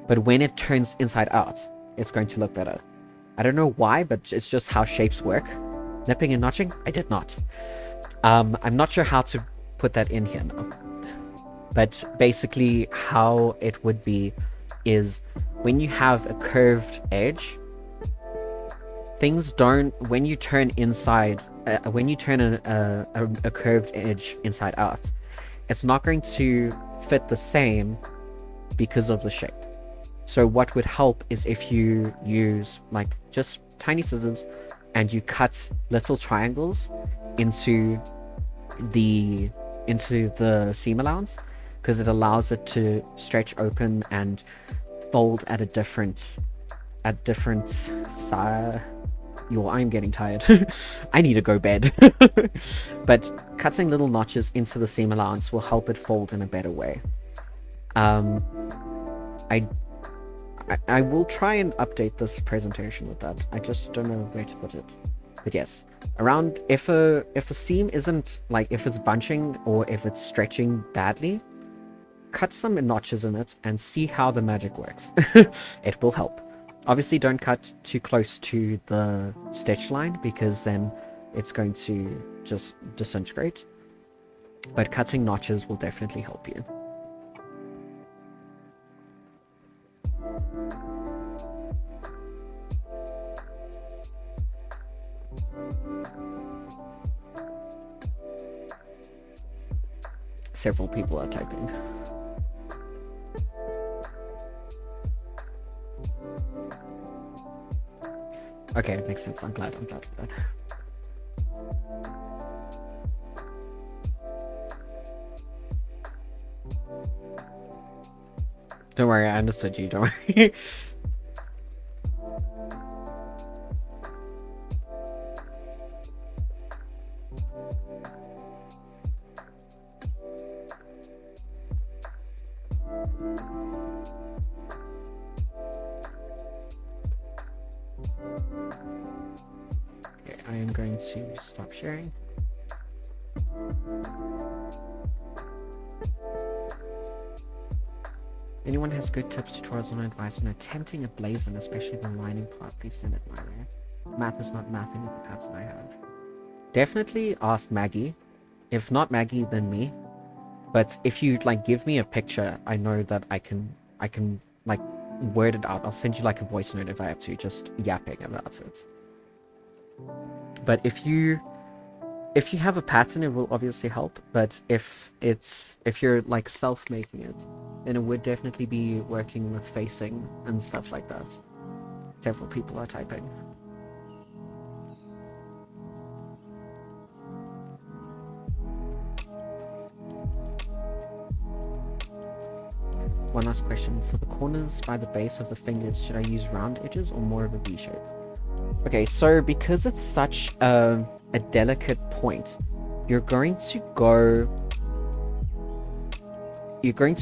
But when it turns inside out, it's going to look better. I don't know why, but it's just how shapes work. Nipping and notching? I did not. I'm not sure how to put that in here now. But basically how it would be is when you have a curved edge, things don't, when you turn inside, when you turn a curved edge inside out, it's not going to fit the same because of the shape. So what would help is if you use like just tiny scissors and you cut little triangles into the seam allowance, because it allows it to stretch open and fold at a different size. I'm getting tired. I need to go bed. But cutting little notches into the seam allowance will help it fold in a better way. I will try and update this presentation with that. I just don't know where to put it. But yes, around, if a seam isn't, like, if it's bunching or if it's stretching badly, cut some notches in it and see how the magic works. It will help. Obviously don't cut too close to the stitch line because then it's going to just disintegrate. But cutting notches will definitely help you. Several people are typing. Okay, it makes sense. I'm glad. Don't worry, I understood you. Don't worry. Okay, I am going to stop sharing. Anyone has good tips, tutorials, or advice on attempting a blazon, especially the lining part, please send it my way. Math is not mathing with the pattern I have. Definitely ask Maggie. If not Maggie, then me. But if you like give me a picture, I know that I can like word it out. I'll send you like a voice note if I have to, just yapping about it. But if you have a pattern, it will obviously help. But if you're like self-making it, then it would definitely be working with facing and stuff like that. Several people are typing. One last question. For the corners by the base of the fingers, should I use round edges or more of a V shape? Okay, so because it's such a delicate point, you're going to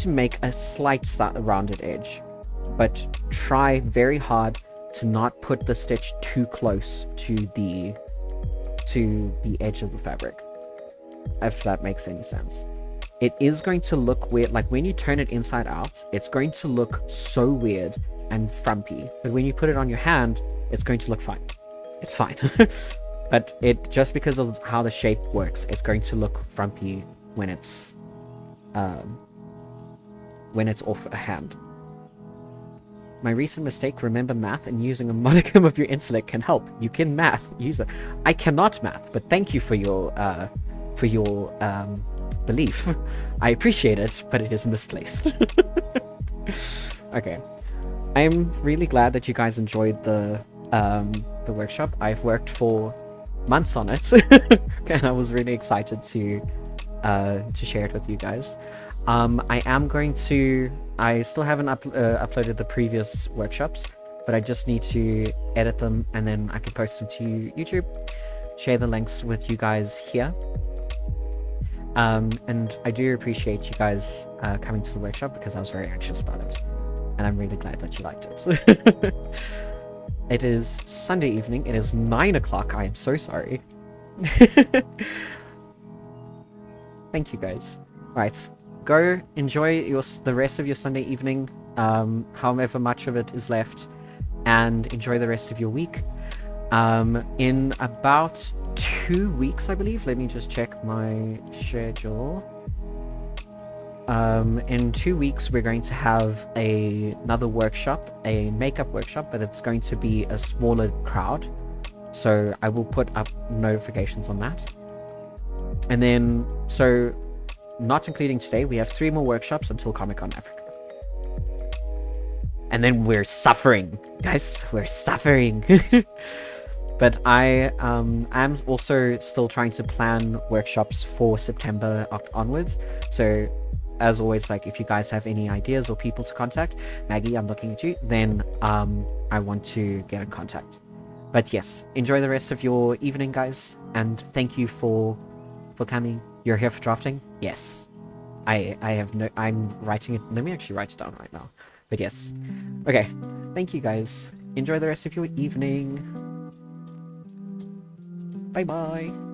make a slight rounded edge, but try very hard to not put the stitch too close to the edge of the fabric, if that makes any sense. It is going to look weird, like when you turn it inside out, it's going to look so weird and frumpy, but when you put it on your hand, it's going to look fine. It's fine. But it, just because of how the shape works, it's going to look frumpy when it's off a hand. My recent mistake, remember math, and using a modicum of your intellect can help. You can math, use it. I cannot math, but thank you for your belief. I appreciate it, but it is misplaced. Okay. I'm really glad that you guys enjoyed the workshop. I've worked for months on it, and I was really excited to share it with you guys. I still haven't uploaded the previous workshops, but I just need to edit them and then I can post them to YouTube, share the links with you guys here. And I do appreciate you guys coming to the workshop because I was very anxious about it, and I'm really glad that you liked it. It is Sunday evening. It is 9 o'clock. I am so sorry. Thank you guys. Right. Go enjoy the rest of your Sunday evening, however much of it is left, and enjoy the rest of your week. In about 2 weeks, I believe. Let me just check my schedule. In 2 weeks, we're going to have another workshop, a makeup workshop, but it's going to be a smaller crowd. So I will put up notifications on that. And then, so not including today, we have 3 more workshops until Comic-Con Africa. And then we're suffering. Guys, we're suffering. But I am also still trying to plan workshops for September onwards. So as always, like if you guys have any ideas or people to contact, Maggie, I'm looking at you, then I want to get in contact. But yes, enjoy the rest of your evening, guys, and thank you for coming. You're here for drafting? Yes. I'm writing it. Let me actually write it down right now. But yes. Okay. Thank you, guys. Enjoy the rest of your evening. Bye-bye.